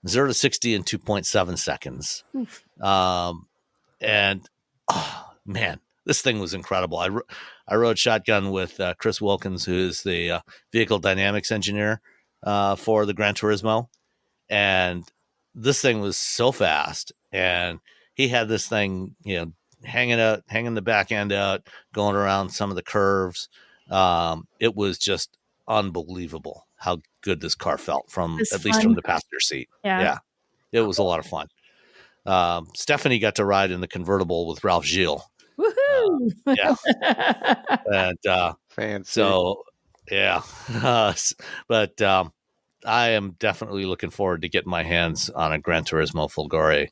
0 to 60 in 2.7 seconds. And man, this thing was incredible. I rode shotgun with Chris Wilkins, who is the vehicle dynamics engineer for the Gran Turismo, and this thing was so fast. And he had this thing, hanging the back end out, going around some of the curves. It was just unbelievable how good this car felt least from the passenger seat. Yeah. It was a lot of fun. Stephanie got to ride in the convertible with Ralph Gilles. Woohoo! Yeah. And Fancy. so, yeah. But I am definitely looking forward to getting my hands on a Gran Turismo Folgore,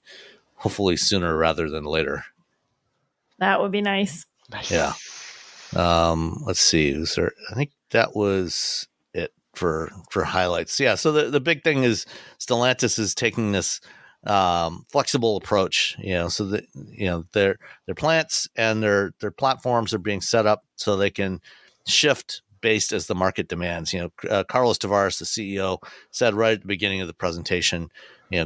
hopefully sooner rather than later. That would be nice. Yeah. Let's see. I think that was it for highlights. Yeah. So the big thing is Stellantis is taking this flexible approach, so that, their plants and their platforms are being set up so they can shift based as the market demands. Carlos Tavares, the CEO, said right at the beginning of the presentation,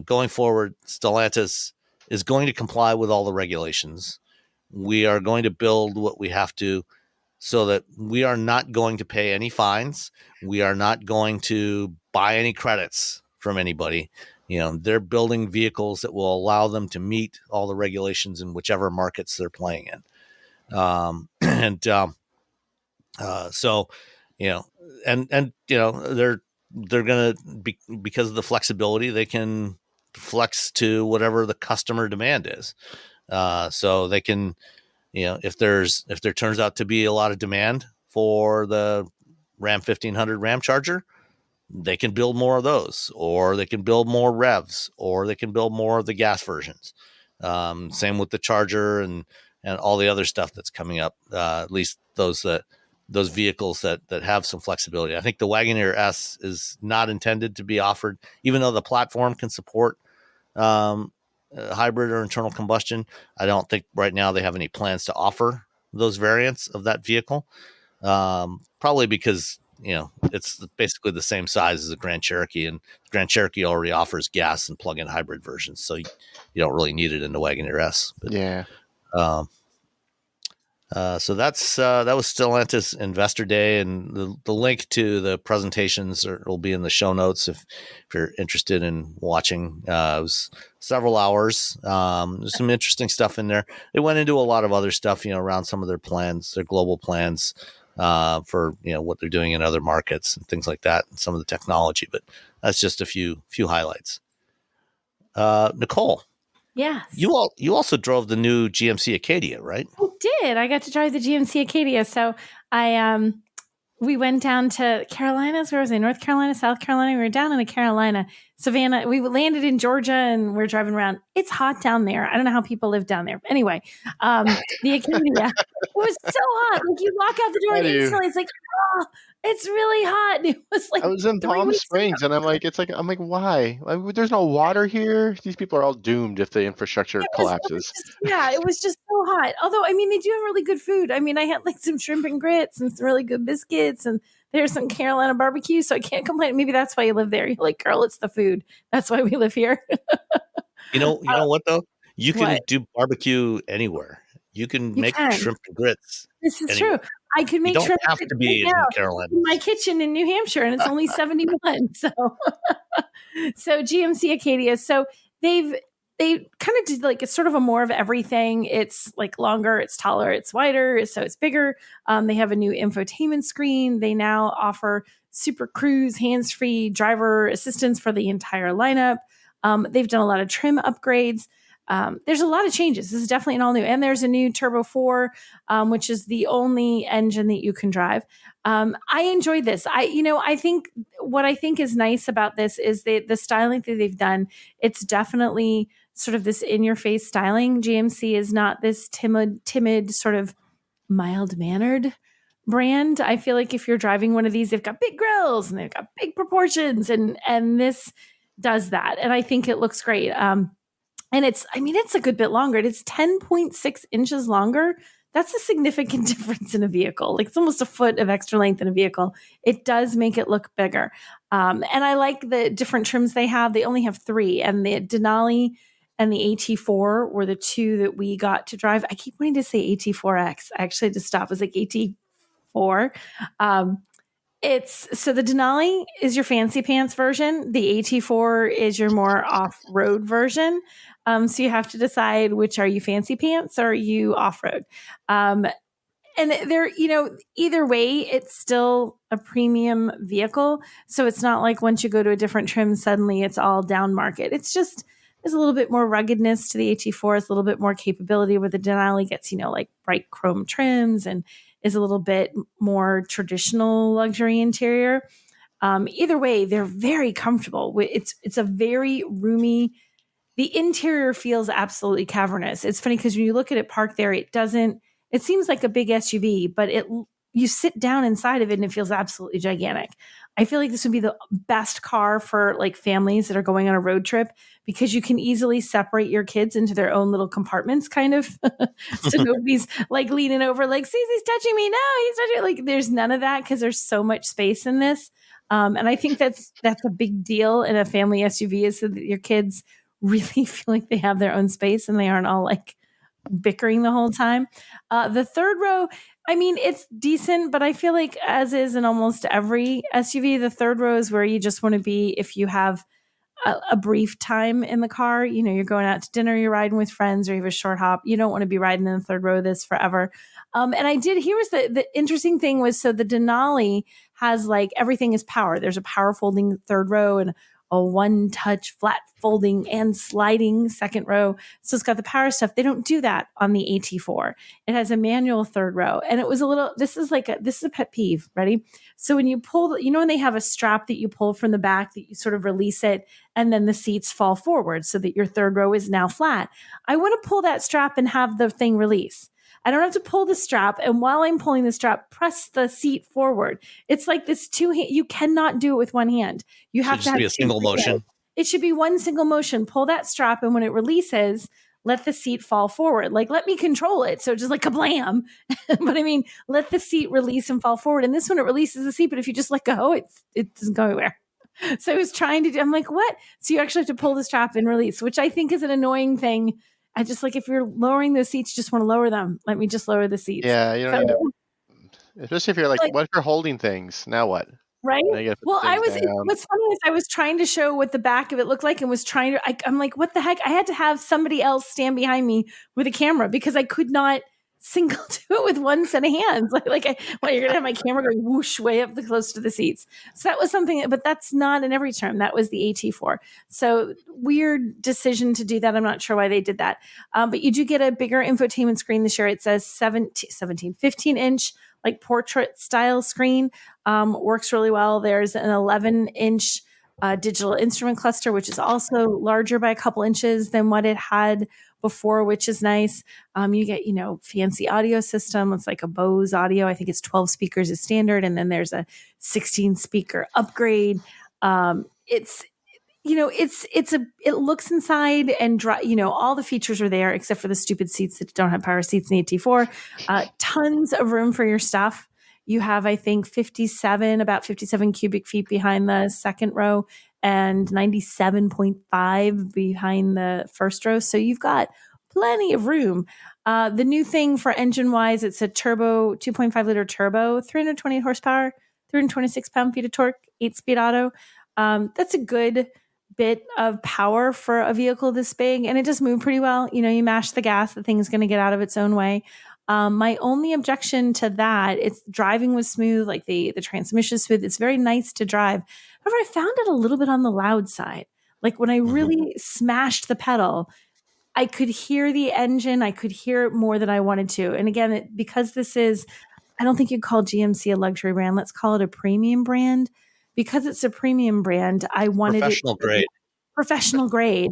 going forward, Stellantis is going to comply with all the regulations. We are going to build what we have to so that we are not going to pay any fines. We are not going to buy any credits from anybody. They're building vehicles that will allow them to meet all the regulations in whichever markets they're playing in. So, they're going to be, because of the flexibility, they can flex to whatever the customer demand is. So they can, if there turns out to be a lot of demand for the Ram 1500 Ram Charger, they can build more of those, or they can build more revs, or they can build more of the gas versions. Same with the Charger and all the other stuff that's coming up. At least those vehicles that have some flexibility. I think the Wagoneer S is not intended to be offered, even though the platform can support hybrid or internal combustion. I don't think right now they have any plans to offer those variants of that vehicle. Probably because it's basically the same size as the Grand Cherokee, and the Grand Cherokee already offers gas and plug-in hybrid versions, so you don't really need it in the Wagoneer S. But, yeah. So that was Stellantis Investor Day, and the link to the presentations will be in the show notes if you're interested in watching. It was several hours. There's some interesting stuff in there. It went into a lot of other stuff, around some of their plans, their global plans for what they're doing in other markets and things like that, and some of the technology. But that's just a few highlights. Nicole. Yes. You also drove the new GMC Acadia, right? I did. I got to drive the GMC Acadia. So we went down to Carolinas. Where was I? North Carolina, South Carolina. We were down in the Carolina, Savannah. We landed in Georgia and we're driving around. It's hot down there. I don't know how people live down there. But anyway, the Acadia, it was so hot. Like you walk out the door and instantly it's like, oh, it's really hot. It was like I was in Palm Springs and I'm like, why? Like, there's no water here. These people are all doomed if the infrastructure collapses. It was just so hot. Although, I mean, they do have really good food. I mean, I had like some shrimp and grits and some really good biscuits, and there's some Carolina barbecue, so I can't complain. Maybe that's why you live there. You're like, girl, it's the food. That's why we live here. You know what though? You can do barbecue anywhere. You can make shrimp and grits. This is true. I could make shrimp. You don't have to be in Carolina. In my kitchen in New Hampshire, and it's only 71. So GMC Acadia. So they kind of did like it's sort of a more of everything. It's like longer, it's taller, it's wider, so it's bigger. They have a new infotainment screen. They now offer Super Cruise, hands-free driver assistance for the entire lineup. They've done a lot of trim upgrades. There's a lot of changes. This is definitely an all new, and there's a new Turbo 4, which is the only engine that you can drive. I enjoyed this. I think what I think is nice about this is the styling that they've done. It's definitely sort of this in your face styling. GMC is not this timid sort of mild mannered brand. I feel like if you're driving one of these, they've got big grills and they've got big proportions, and this does that. And I think it looks great. And it's a good bit longer. It's 10.6 inches longer. That's a significant difference in a vehicle. Like it's almost a foot of extra length in a vehicle. It does make it look bigger. And I like the different trims they have. They only have 3, and the Denali and the AT4 were the 2 that we got to drive. I keep wanting to say AT4X. I actually had to stop. It was like AT4. So the Denali is your fancy pants version. The AT4 is your more off-road version. So you have to decide which are you fancy pants or are you off-road. And they're, either way, it's still a premium vehicle. So it's not like once you go to a different trim, suddenly it's all down market. It's just, there's a little bit more ruggedness to the AT4. It's a little bit more capability where the Denali gets, like bright chrome trims and is a little bit more traditional luxury interior. Either way, they're very comfortable. It's a very roomy. The interior feels absolutely cavernous. It's funny because when you look at it parked there, it seems like a big SUV, but you sit down inside of it and it feels absolutely gigantic. I feel like this would be the best car for like families that are going on a road trip because you can easily separate your kids into their own little compartments kind of. So nobody's like leaning over like, Susie's touching me. No, he's touching. Like there's none of that because there's so much space in this. And I think that's a big deal in a family SUV is so that your kids really feel like they have their own space and they aren't all like bickering the whole time. The third row, I mean, it's decent, but I feel like, as is in almost every SUV, the third row is where you just want to be if you have a brief time in the car. You know, you're going out to dinner, you're riding with friends, or you have a short hop. You don't want to be riding in the third row of this forever. And here was the interesting thing was, so the Denali has like everything is power. There's a power folding third row and a one touch flat folding and sliding second row. So it's got the power stuff. They don't do that on the AT4. It has a manual third row. And it was a little, this is a pet peeve. Ready? So when you pull, when they have a strap that you pull from the back that you sort of release it and then the seats fall forward so that your third row is now flat. I want to pull that strap and have the thing release. I don't have to pull the strap. And while I'm pulling the strap, press the seat forward. It's like this you cannot do it with one hand. You have to have be a single motion. It should be one single motion. Pull that strap. And when it releases, let the seat fall forward. Like, let me control it. So just like kablam. But I mean, let the seat release and fall forward. And this one, it releases the seat. But if you just let go, it doesn't go anywhere. So I was trying to do, I'm like, what? So you actually have to pull the strap and release, which I think is an annoying thing. I just like, if you're lowering those seats, you just want to lower them. Let me just lower the seats. Yeah, you don't need to. Especially if you're like, what if you're holding things? Now what? Right? Well, what's funny is I was trying to show what the back of it looked like and was trying to, I'm like, what the heck? I had to have somebody else stand behind me with a camera because I could not single do it with one set of hands. You're going to have my camera going whoosh way up close to the seats. So that was something, but that's not in every term. That was the AT4. So weird decision to do that. I'm not sure why they did that. But you do get a bigger infotainment screen this year. It says 15 inch, like portrait style screen, works really well. There's an 11 inch digital instrument cluster, which is also larger by a couple inches than what it had before, which is nice. You get, fancy audio system. It's like a Bose audio. I think it's 12 speakers is standard. And then there's a 16 speaker upgrade. It looks inside and all the features are there except for the stupid seats that don't have power seats in the AT4. Tons of room for your stuff. You have, I think, about 57 cubic feet behind the second row and 97.5 behind the first row. So you've got plenty of room. The new thing for engine-wise, it's a turbo, 2.5 liter turbo, 328 horsepower, 326 pound-feet of torque, 8-speed auto. That's a good bit of power for a vehicle this big, and it does move pretty well. You mash the gas, the thing's going to get out of its own way. My only objection to that, its driving was smooth, like the transmission is smooth. It's very nice to drive. However, I found it a little bit on the loud side. Like when I really smashed the pedal, I could hear the engine. I could hear it more than I wanted to. And again, because this is, I don't think you'd call GMC a luxury brand. Let's call it a premium brand. Because it's a premium brand, I wanted professional grade.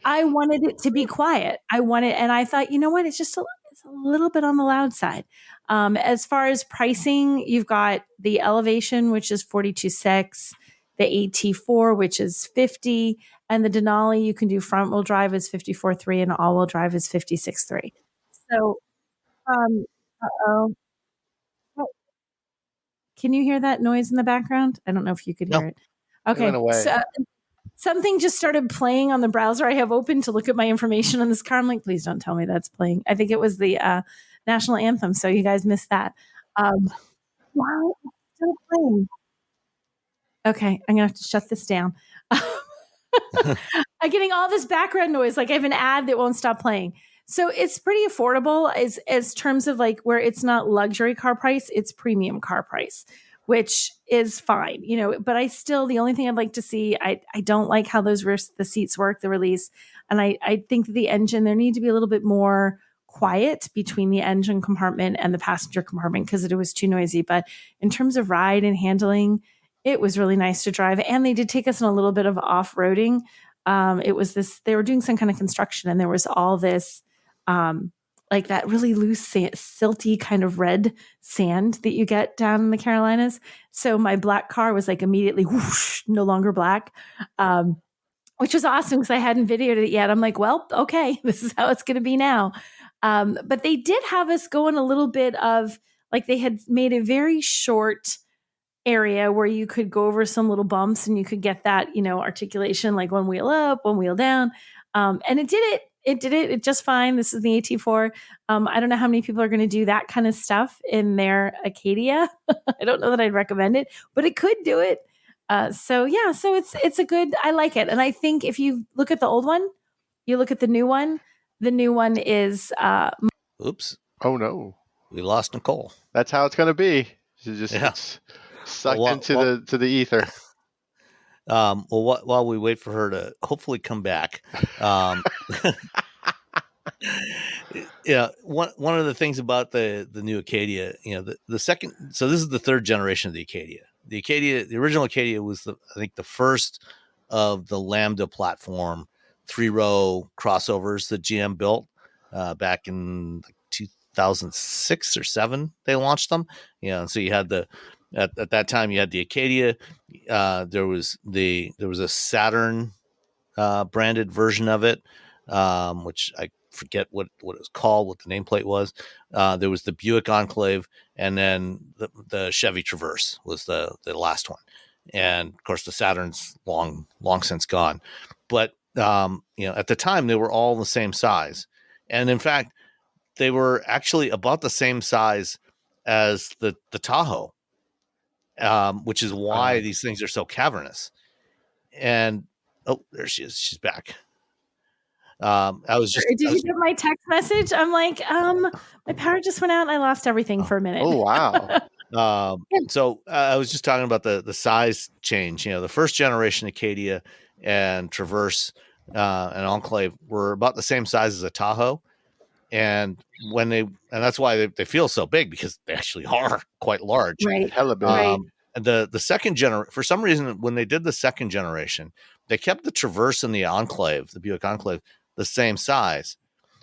I wanted it to be quiet. And I thought, you know what? It's just it's a little bit on the loud side. As far as pricing, you've got the Elevation, which is $42,600, the AT4, which is $50,000, and the Denali you can do front wheel drive is $54,300, and all wheel drive is $56,300. So, can you hear that noise in the background? I don't know if you could hear it. Okay. So, something just started playing on the browser I have open to look at my information on this car. I'm like, please don't tell me that's playing. I think it was the national anthem. So you guys missed that. Wow, it's still playing. Okay, I'm gonna have to shut this down. I'm getting all this background noise. Like I have an ad that won't stop playing. So it's pretty affordable as terms of like where it's not luxury car price, it's premium car price, which is fine, but the only thing I'd like to see, I don't like how the seats work, the release. And I think that the engine, there need to be a little bit more quiet between the engine compartment and the passenger compartment because it was too noisy. But in terms of ride and handling, it was really nice to drive. And they did take us on a little bit of off-roading. They were doing some kind of construction and there was all this, like that really loose, silty kind of red sand that you get down in the Carolinas. So my black car was like immediately whoosh, no longer black, which was awesome because I hadn't videoed it yet. I'm like, well, okay, this is how it's going to be now. But they did have us go in a little bit of, like they had made a very short area where you could go over some little bumps and you could get that, articulation, like one wheel up, one wheel down. And it did it It did it just fine. This is the AT4. I don't know how many people are going to do that kind of stuff in their Acadia. I don't know that I'd recommend it, but it could do it. So it's a good, I like it. And I think if you look at the old one, you look at the new one is, Oops. Oh no. We lost Nicole. That's how it's going to be. She just gets sucked into the ether. While we wait for her to hopefully come back, yeah, one of the things about the new Acadia, the second, so this is the third generation of the Acadia. The original Acadia was I think the first of the Lambda platform 3-row crossovers that GM built back in 2006 or 7. They launched them, and so you had at that time you had the Acadia. There was a Saturn branded version of it, which I forget what it was called, what the nameplate was. There was the Buick Enclave, and then the Chevy Traverse was the last one. And of course, the Saturn's long since gone. But at the time, they were all the same size, and in fact, they were actually about the same size as the Tahoe, which is why these things are so cavernous. And there she is. She's back. Did you get my text message? I'm like, my power just went out and I lost everything for a minute. Oh, wow. So I was just talking about the size change. The first generation Acadia and Traverse and Enclave were about the same size as a Tahoe. And that's why they feel so big, because they actually are quite large. Right. Hella big. Right. The second generation, for some reason, when they did the second generation, they kept the Traverse and the Enclave, the Buick Enclave, the same size,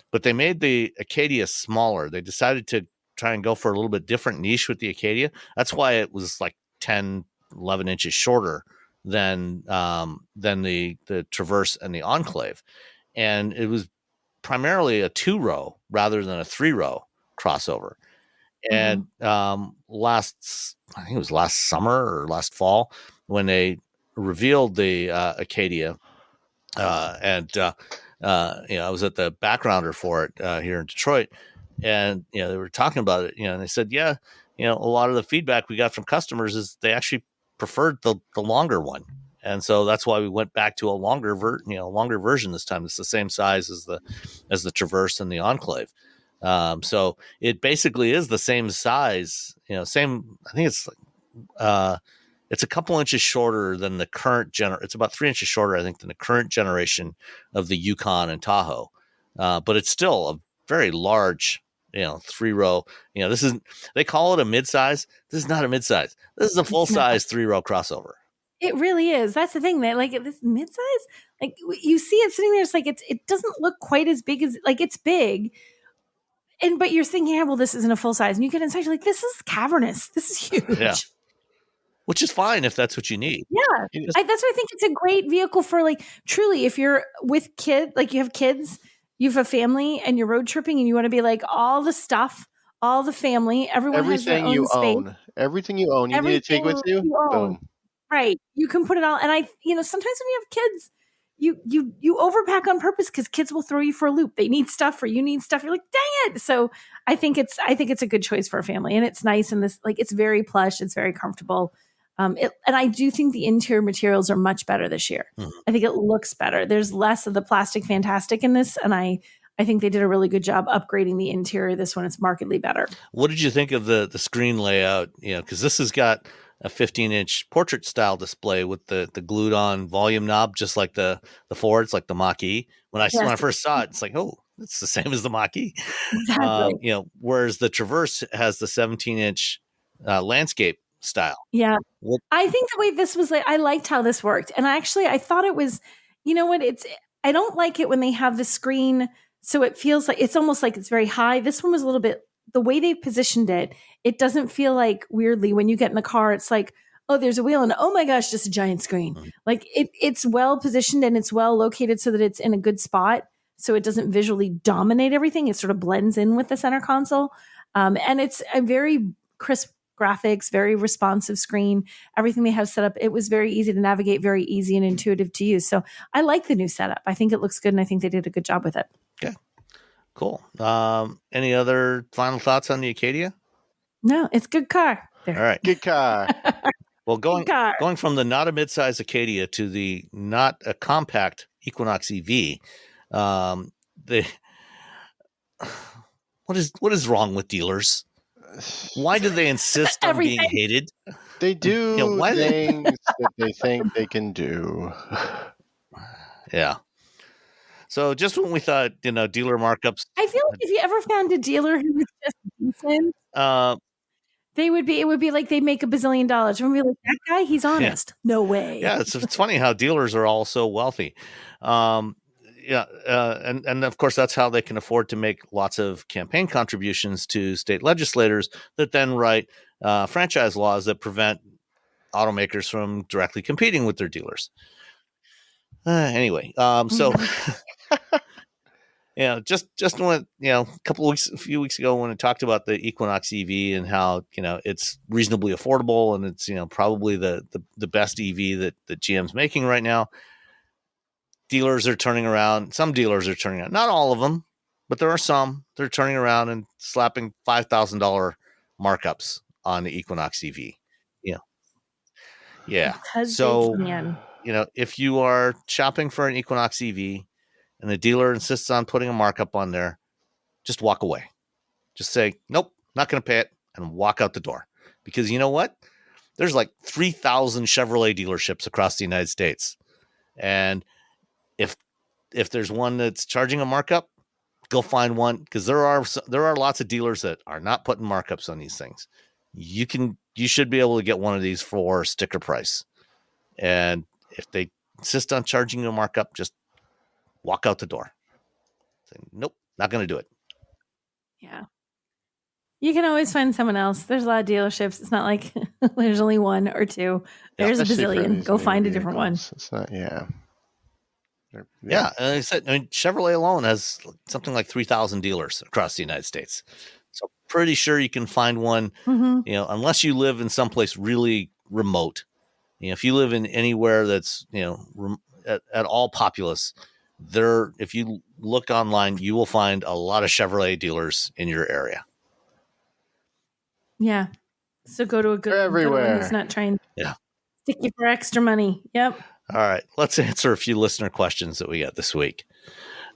but they made the Acadia smaller. They decided to try and go for a little bit different niche with the Acadia. That's why it was like 10, 11 inches shorter than the Traverse and the Enclave. And it was primarily a 2-row rather than a 3-row crossover. And I think it was last summer or last fall when they revealed the Acadia, I was at the backgrounder for it here in Detroit, and they were talking about it, and they said, a lot of the feedback we got from customers is they actually preferred the longer one. And so that's why we went back to a longer version this time. It's the same size as the Traverse and the Enclave. So it basically is the same size, same, I think it's a couple inches shorter than the current it's about 3 inches shorter, I think, than the current generation of the Yukon and Tahoe. But it's still a very large, 3-row, they call it a midsize. This is not a midsize. This is a full size 3-row crossover. It really is. That's the thing, that like this midsize, like you see it sitting there, it's like it doesn't look quite as big as, like, it's big. But you're thinking, well, this isn't a full size. And you get inside, you're like, this is cavernous. This is huge. Yeah. Which is fine if that's what you need. Yeah. That's why I think it's a great vehicle for, like, truly, if you're with kids, like you have kids, you have a family and you're road tripping and you want to be like all the stuff, all the family, everyone has their own space. Everything you own, you need to take with you. Boom. Right. You can put it all. And sometimes when you have kids, you overpack on purpose because kids will throw you for a loop. They need stuff or you need stuff. You're like, dang it. So I think it's a good choice for a family, and it's nice. And it's very plush. It's very comfortable. And I do think the interior materials are much better this year. Mm-hmm. I think it looks better. There's less of the plastic fantastic in this. And I think they did a really good job upgrading the interior. This one is markedly better. What did you think of the screen layout? Because this has got a 15-inch portrait style display with the glued on volume knob, just like the Fords, like the Mach-E. When I first saw it, it's like, oh, it's the same as the Mach-E. Exactly. Whereas the Traverse has the 17-inch landscape style. Yeah. I think the way this was, I liked how this worked. And I thought it was, I don't like it when they have the screen, so it feels like it's almost like it's very high. This one was a little bit, the way they positioned it, it doesn't feel like, weirdly, when you get in the car, it's like, oh, there's a wheel and oh my gosh, just a giant screen. Mm-hmm. Like it's well positioned and it's well located so that it's in a good spot. So it doesn't visually dominate everything. It sort of blends in with the center console. And it's a very crisp graphics, very responsive screen. Everything they have set up, it was very easy to navigate, very easy and intuitive to use. So I like the new setup. I think it looks good and I think they did a good job with it. Okay, cool. Any other final thoughts on the Acadia? No, it's a good car. There. All right. Good car. Well, Good car. going from the not a midsize Acadia to the not a compact Equinox EV, they what is wrong with dealers? Why do they insist on being hated? They do why things that they think they can do. Yeah. So just when we thought, dealer markups, I feel like if you ever found a dealer who was just decent, it would be like they make $1 bazillion. And we'd be like, that guy, he's honest. Yeah. No way. Yeah, it's funny how dealers are all so wealthy. And of course that's how they can afford to make lots of campaign contributions to state legislators that then write franchise laws that prevent automakers from directly competing with their dealers. Anyway, so just when a few weeks ago when I talked about the Equinox EV and how it's reasonably affordable and it's probably the best EV that GM's making right now. Dealers are turning around. Some dealers are turning around. Not all of them, but there are some. They're turning around and slapping $5,000 markups on the Equinox EV. Yeah. Because so if you are shopping for an Equinox EV and the dealer insists on putting a markup on there, just walk away. Just say, nope, not going to pay it, and walk out the door. Because you know what? There's like 3,000 Chevrolet dealerships across the United States. And if there's one that's charging a markup, go find one, because there are lots of dealers that are not putting markups on these things. You should be able to get one of these for sticker price. And if they insist on charging you a markup, just walk out the door. Say, nope, not going to do it. Yeah. You can always find someone else. There's a lot of dealerships. It's not like there's only one or two. There's a bazillion. Go find a different one. It's not, yeah. Yeah, and I said, Chevrolet alone has something like 3,000 dealers across the United States. So pretty sure you can find one, unless you live in someplace really remote. If you live in anywhere that's, at all populous, if you look online, you will find a lot of Chevrolet dealers in your area. Yeah. So go to a good one that's not trying to stick you for extra money. Yep. All right, let's answer a few listener questions that we got this week.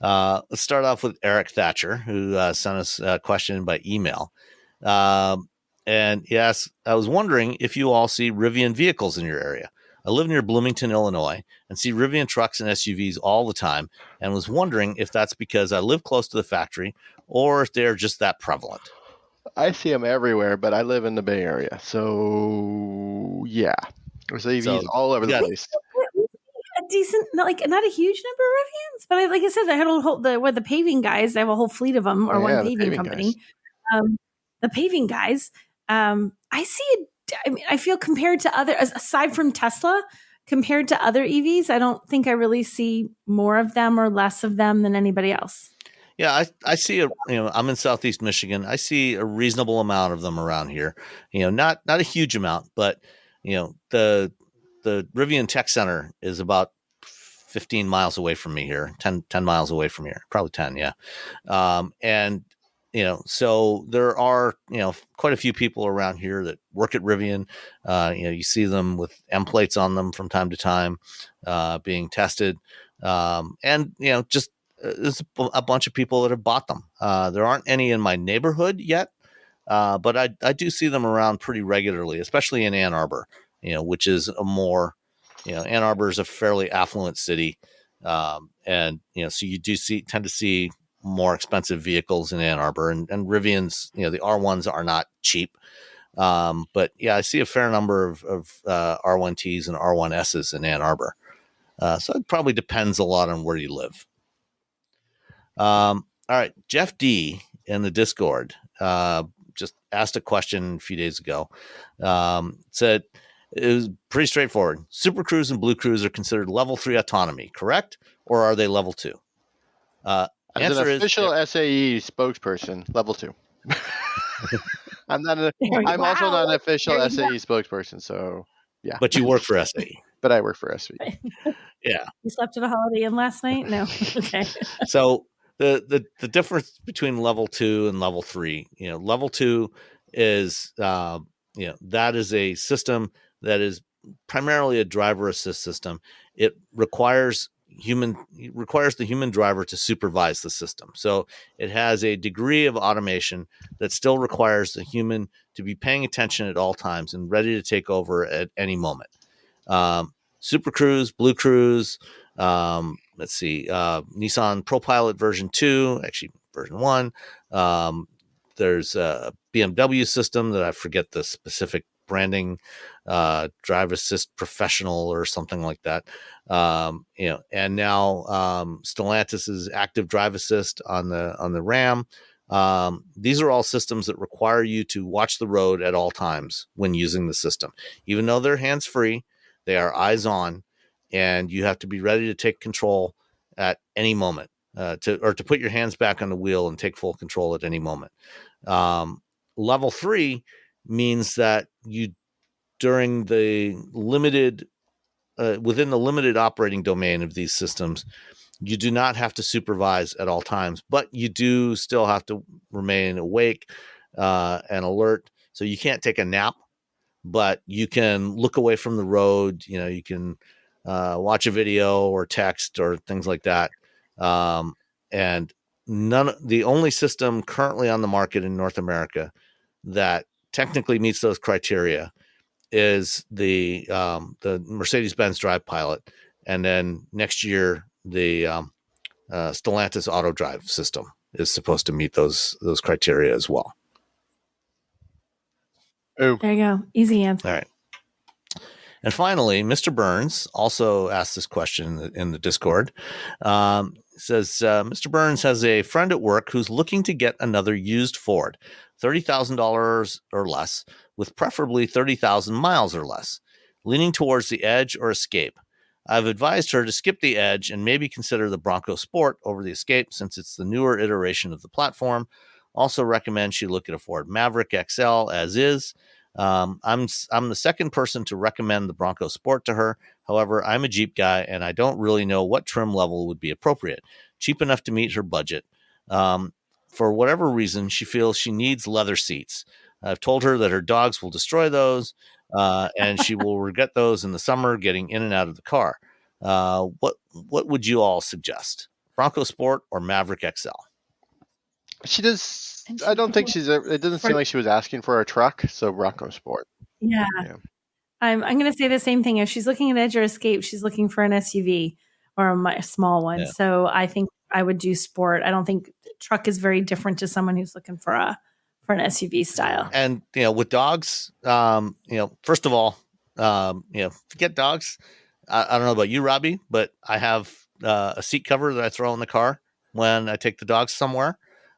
Let's start off with Eric Thatcher, who sent us a question by email. And yes, I was wondering if you all see Rivian vehicles in your area. I live near Bloomington, Illinois, and see Rivian trucks and SUVs all the time, and was wondering if that's because I live close to the factory or if they're just that prevalent. I see them everywhere, but I live in the Bay Area, so yeah. There's EVs all over the place. A decent, not a huge number of Rivians, but like I said, I had the paving guys. I have a whole fleet of them, or one paving company. The paving guys. I see it. I mean, I feel compared to aside from Tesla, compared to other EVs, I don't think I really see more of them or less of them than anybody else. Yeah, I see I'm in Southeast Michigan. I see a reasonable amount of them around here. Not a huge amount, but the Rivian Tech Center is about 15 miles away from me here, 10 miles away from here, probably 10. Yeah. And, so there are, quite a few people around here that work at Rivian. You see them with M plates on them from time to time, being tested. And, just there's a bunch of people that have bought them. There aren't any in my neighborhood yet. But I do see them around pretty regularly, especially in Ann Arbor, which is a more, Ann Arbor is a fairly affluent city. And, so you tend to see more expensive vehicles in Ann Arbor, and Rivian's, the R1s are not cheap. But yeah, I see a fair number of R1Ts and R1Ss in Ann Arbor. So it probably depends a lot on where you live. All right. Jeff D in the Discord, just asked a question a few days ago. Said it was pretty straightforward. Super Cruise and Blue Cruise are considered level 3 autonomy, correct? Or are they level 2? As an official SAE spokesperson, level 2. I'm also not an official SAE spokesperson, so yeah. But you work for SAE. But I work for SAE. Yeah. You slept at a Holiday Inn last night? No. Okay. So the difference between level 2 and level 3, level 2 is, that is a system that is primarily a driver assist system. It requires the human driver to supervise the system. So it has a degree of automation that still requires the human to be paying attention at all times and ready to take over at any moment. Super Cruise, Blue Cruise, let's see, Nissan ProPilot version 2, actually version 1. There's a BMW system that I forget the specific branding, Drive Assist Professional or something like that. And now Stellantis' Active Drive Assist on the Ram. These are all systems that require you to watch the road at all times when using the system. Even though they're hands-free, they are eyes on, and you have to be ready to take control at any moment, to put your hands back on the wheel and take full control at any moment. Level 3 means that you, during the limited, within the limited operating domain of these systems, you do not have to supervise at all times, but you do still have to remain awake and alert. So you can't take a nap, but you can look away from the road. You can watch a video or text or things like that. And the only system currently on the market in North America that technically meets those criteria is the Mercedes-Benz Drive Pilot, and then next year the Stellantis Auto Drive system is supposed to meet those criteria as well. Oh, There you go. Easy answer. All right. And finally, Mr. Burns also asked this question in the Discord. Says, Mr. Burns has a friend at work who's looking to get another used Ford, $30,000 or less, with preferably 30,000 miles or less, leaning towards the Edge or Escape. I've advised her to skip the Edge and maybe consider the Bronco Sport over the Escape since it's the newer iteration of the platform. Also recommend she look at a Ford Maverick XL as is. I'm the second person to recommend the Bronco Sport to her. However, I'm a Jeep guy and I don't really know what trim level would be appropriate, cheap enough to meet her budget. For whatever reason, she feels she needs leather seats. I've told her that her dogs will destroy those, and she will regret those in the summer getting in and out of the car. What would you all suggest? Bronco Sport or Maverick XL? she does. I don't think it doesn't seem like she was asking for a truck, so Bronco Sport. Yeah. I'm going to say the same thing. If she's looking at Edge or Escape, she's looking for an SUV or a small one. Yeah. So I think I would do Sport. I don't think truck is very different to someone who's looking for an SUV style. And with dogs, first of all, forget dogs. I don't know about you, Robbie, but I have a seat cover that I throw in the car when I take the dogs somewhere.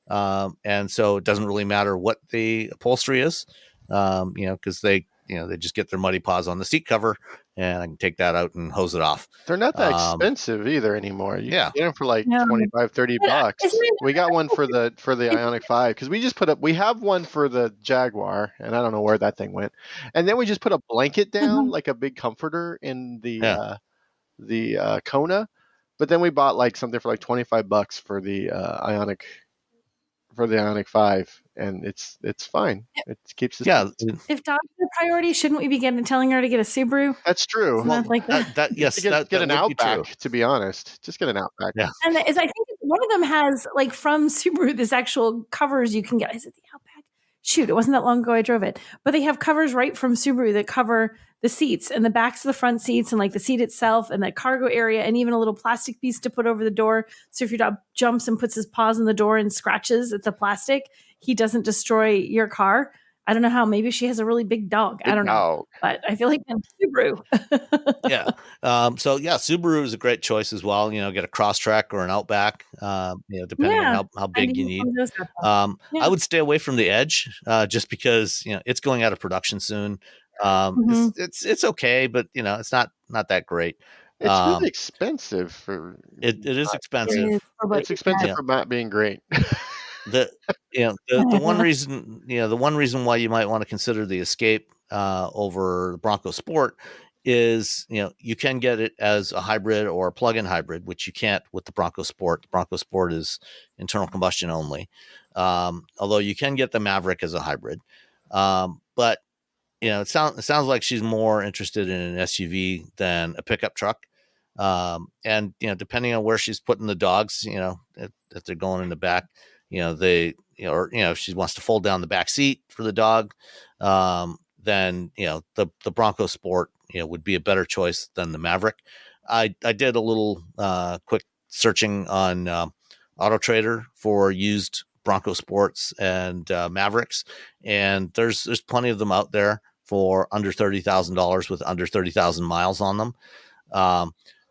And so it doesn't really matter what the upholstery is, because they just get their muddy paws on the seat cover, and I can take that out and hose it off. They're not that expensive either anymore. You can get them for like No. $25-$30. We got one for the Ioniq 5 because we just we have one for the Jaguar, and I don't know where that thing went. And then we just put a blanket down, like a big comforter in the Kona. But then we bought like something for like $25 for the Ioniq. For the Ioniq 5, and it's fine. It keeps the If dogs are a priority, shouldn't we be telling her to get a Subaru? That's true. Not like that. Yes, get an Outback. To be honest, just get an Outback. Yeah, and I think one of them has like from Subaru this actual covers you can get. Is it the Outback? Shoot, it wasn't that long ago I drove it, but they have covers right from Subaru that cover the seats and the backs of the front seats and like the seat itself and the cargo area and even a little plastic piece to put over the door. So if your dog jumps and puts his paws in the door and scratches at the plastic, he doesn't destroy your car. I don't know how. Maybe she has a really big dog. I don't know. But I feel like Subaru. Yeah. So Subaru is a great choice as well. Get a Crosstrek or an Outback, depending on how big you need. I would stay away from the Edge, just because, it's going out of production soon. It's okay, but it's not that great. It's really expensive for it is expensive. It's expensive for not being great. The one reason why you might want to consider the Escape over the Bronco Sport is, you can get it as a hybrid or a plug-in hybrid, which you can't with the Bronco Sport. The Bronco Sport is internal combustion only. Although you can get the Maverick as a hybrid. But it sounds like she's more interested in an SUV than a pickup truck. And depending on where she's putting the dogs, if they're going in the back, if she wants to fold down the back seat for the dog, then the Bronco Sport would be a better choice than the Maverick. I did a little quick searching on Auto Trader for used Bronco Sports and Mavericks, and there's plenty of them out there for under $30,000 with under 30,000 miles on them.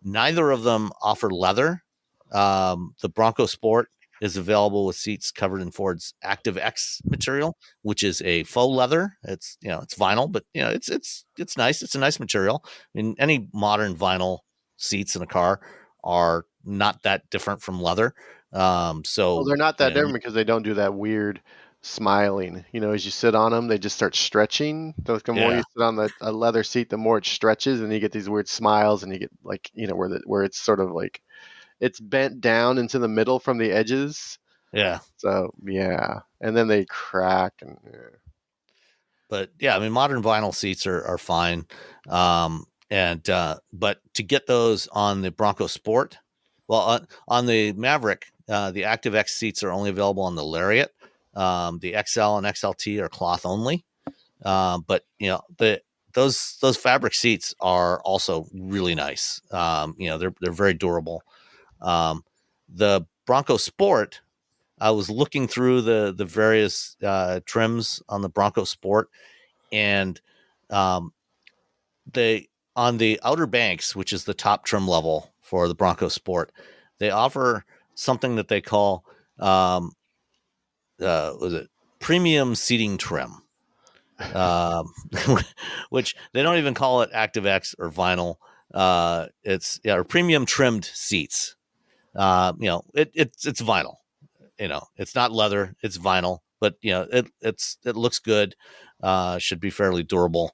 Neither of them offer leather. The Bronco Sport is available with seats covered in Ford's Active X material, which is a faux leather. It's it's vinyl, but it's nice. It's a nice material. I mean, any modern vinyl seats in a car are not that different from leather. So they're not that different because they don't do that weird smiling. As you sit on them, they just start stretching. So the more you sit on a leather seat, the more it stretches, and you get these weird smiles, and you get where it's sort of like it's bent down into the middle from the edges. Yeah. So and then they crack and. Yeah. But I mean, modern vinyl seats are fine. But to get those on the Bronco Sport, well, on the Maverick, the Active X seats are only available on the Lariat. The XL and XLT are cloth only. But those fabric seats are also really nice. They're very durable. The Bronco Sport, I was looking through the various trims on the Bronco Sport, and they on the Outer Banks, which is the top trim level for the Bronco Sport, they offer something that they call premium seating trim, which they don't even call it Active X or vinyl. It's or premium trimmed seats. It's vinyl. It's not leather, it's vinyl, but it looks good. Should be fairly durable.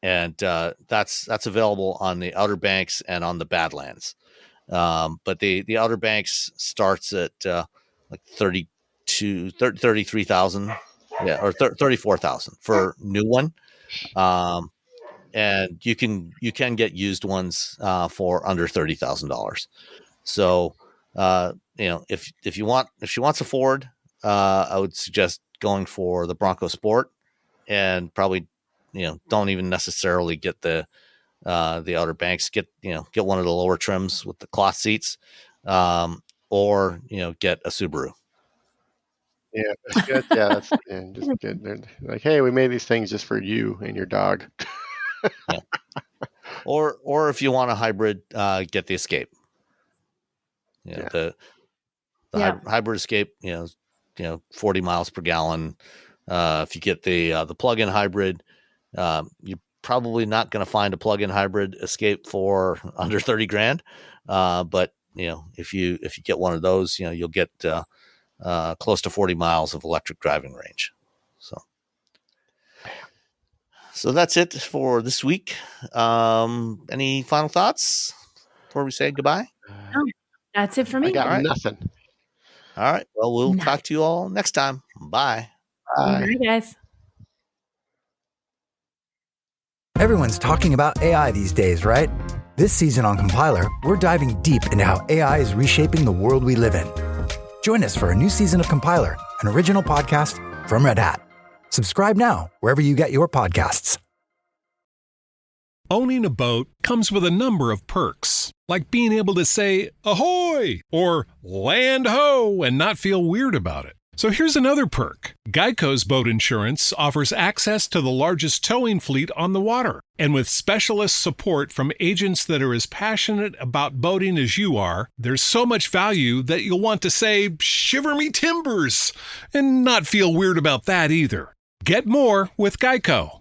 And that's available on the Outer Banks and on the Badlands. But the Outer Banks starts at like 33,000, or 34,000 for new one. And you can get used ones for under $30,000. So if she wants a Ford, I would suggest going for the Bronco Sport, and probably don't even necessarily get the Outer Banks. Get one of the lower trims with the cloth seats, or get a Subaru. Yeah, good. Yeah, that's just good. They're like, hey, we made these things just for you and your dog. Yeah. Or if you want a hybrid, get the Escape. The hybrid Escape, 40 miles per gallon. If you get the plug-in hybrid, you're probably not going to find a plug-in hybrid Escape for under 30 grand. But if you get one of those, you'll get close to 40 miles of electric driving range. So that's it for this week. Any final thoughts before we say goodbye? No, that's it for me. I got nothing. All right. Well, we'll talk to you all next time. Bye. Bye, guys. Everyone's talking about AI these days, right? This season on Compiler, we're diving deep into how AI is reshaping the world we live in. Join us for a new season of Compiler, an original podcast from Red Hat. Subscribe now wherever you get your podcasts. Owning a boat comes with a number of perks, like being able to say, ahoy, or land ho, and not feel weird about it. So here's another perk. Geico's boat insurance offers access to the largest towing fleet on the water. And with specialist support from agents that are as passionate about boating as you are, there's so much value that you'll want to say, shiver me timbers, and not feel weird about that either. Get more with Geico.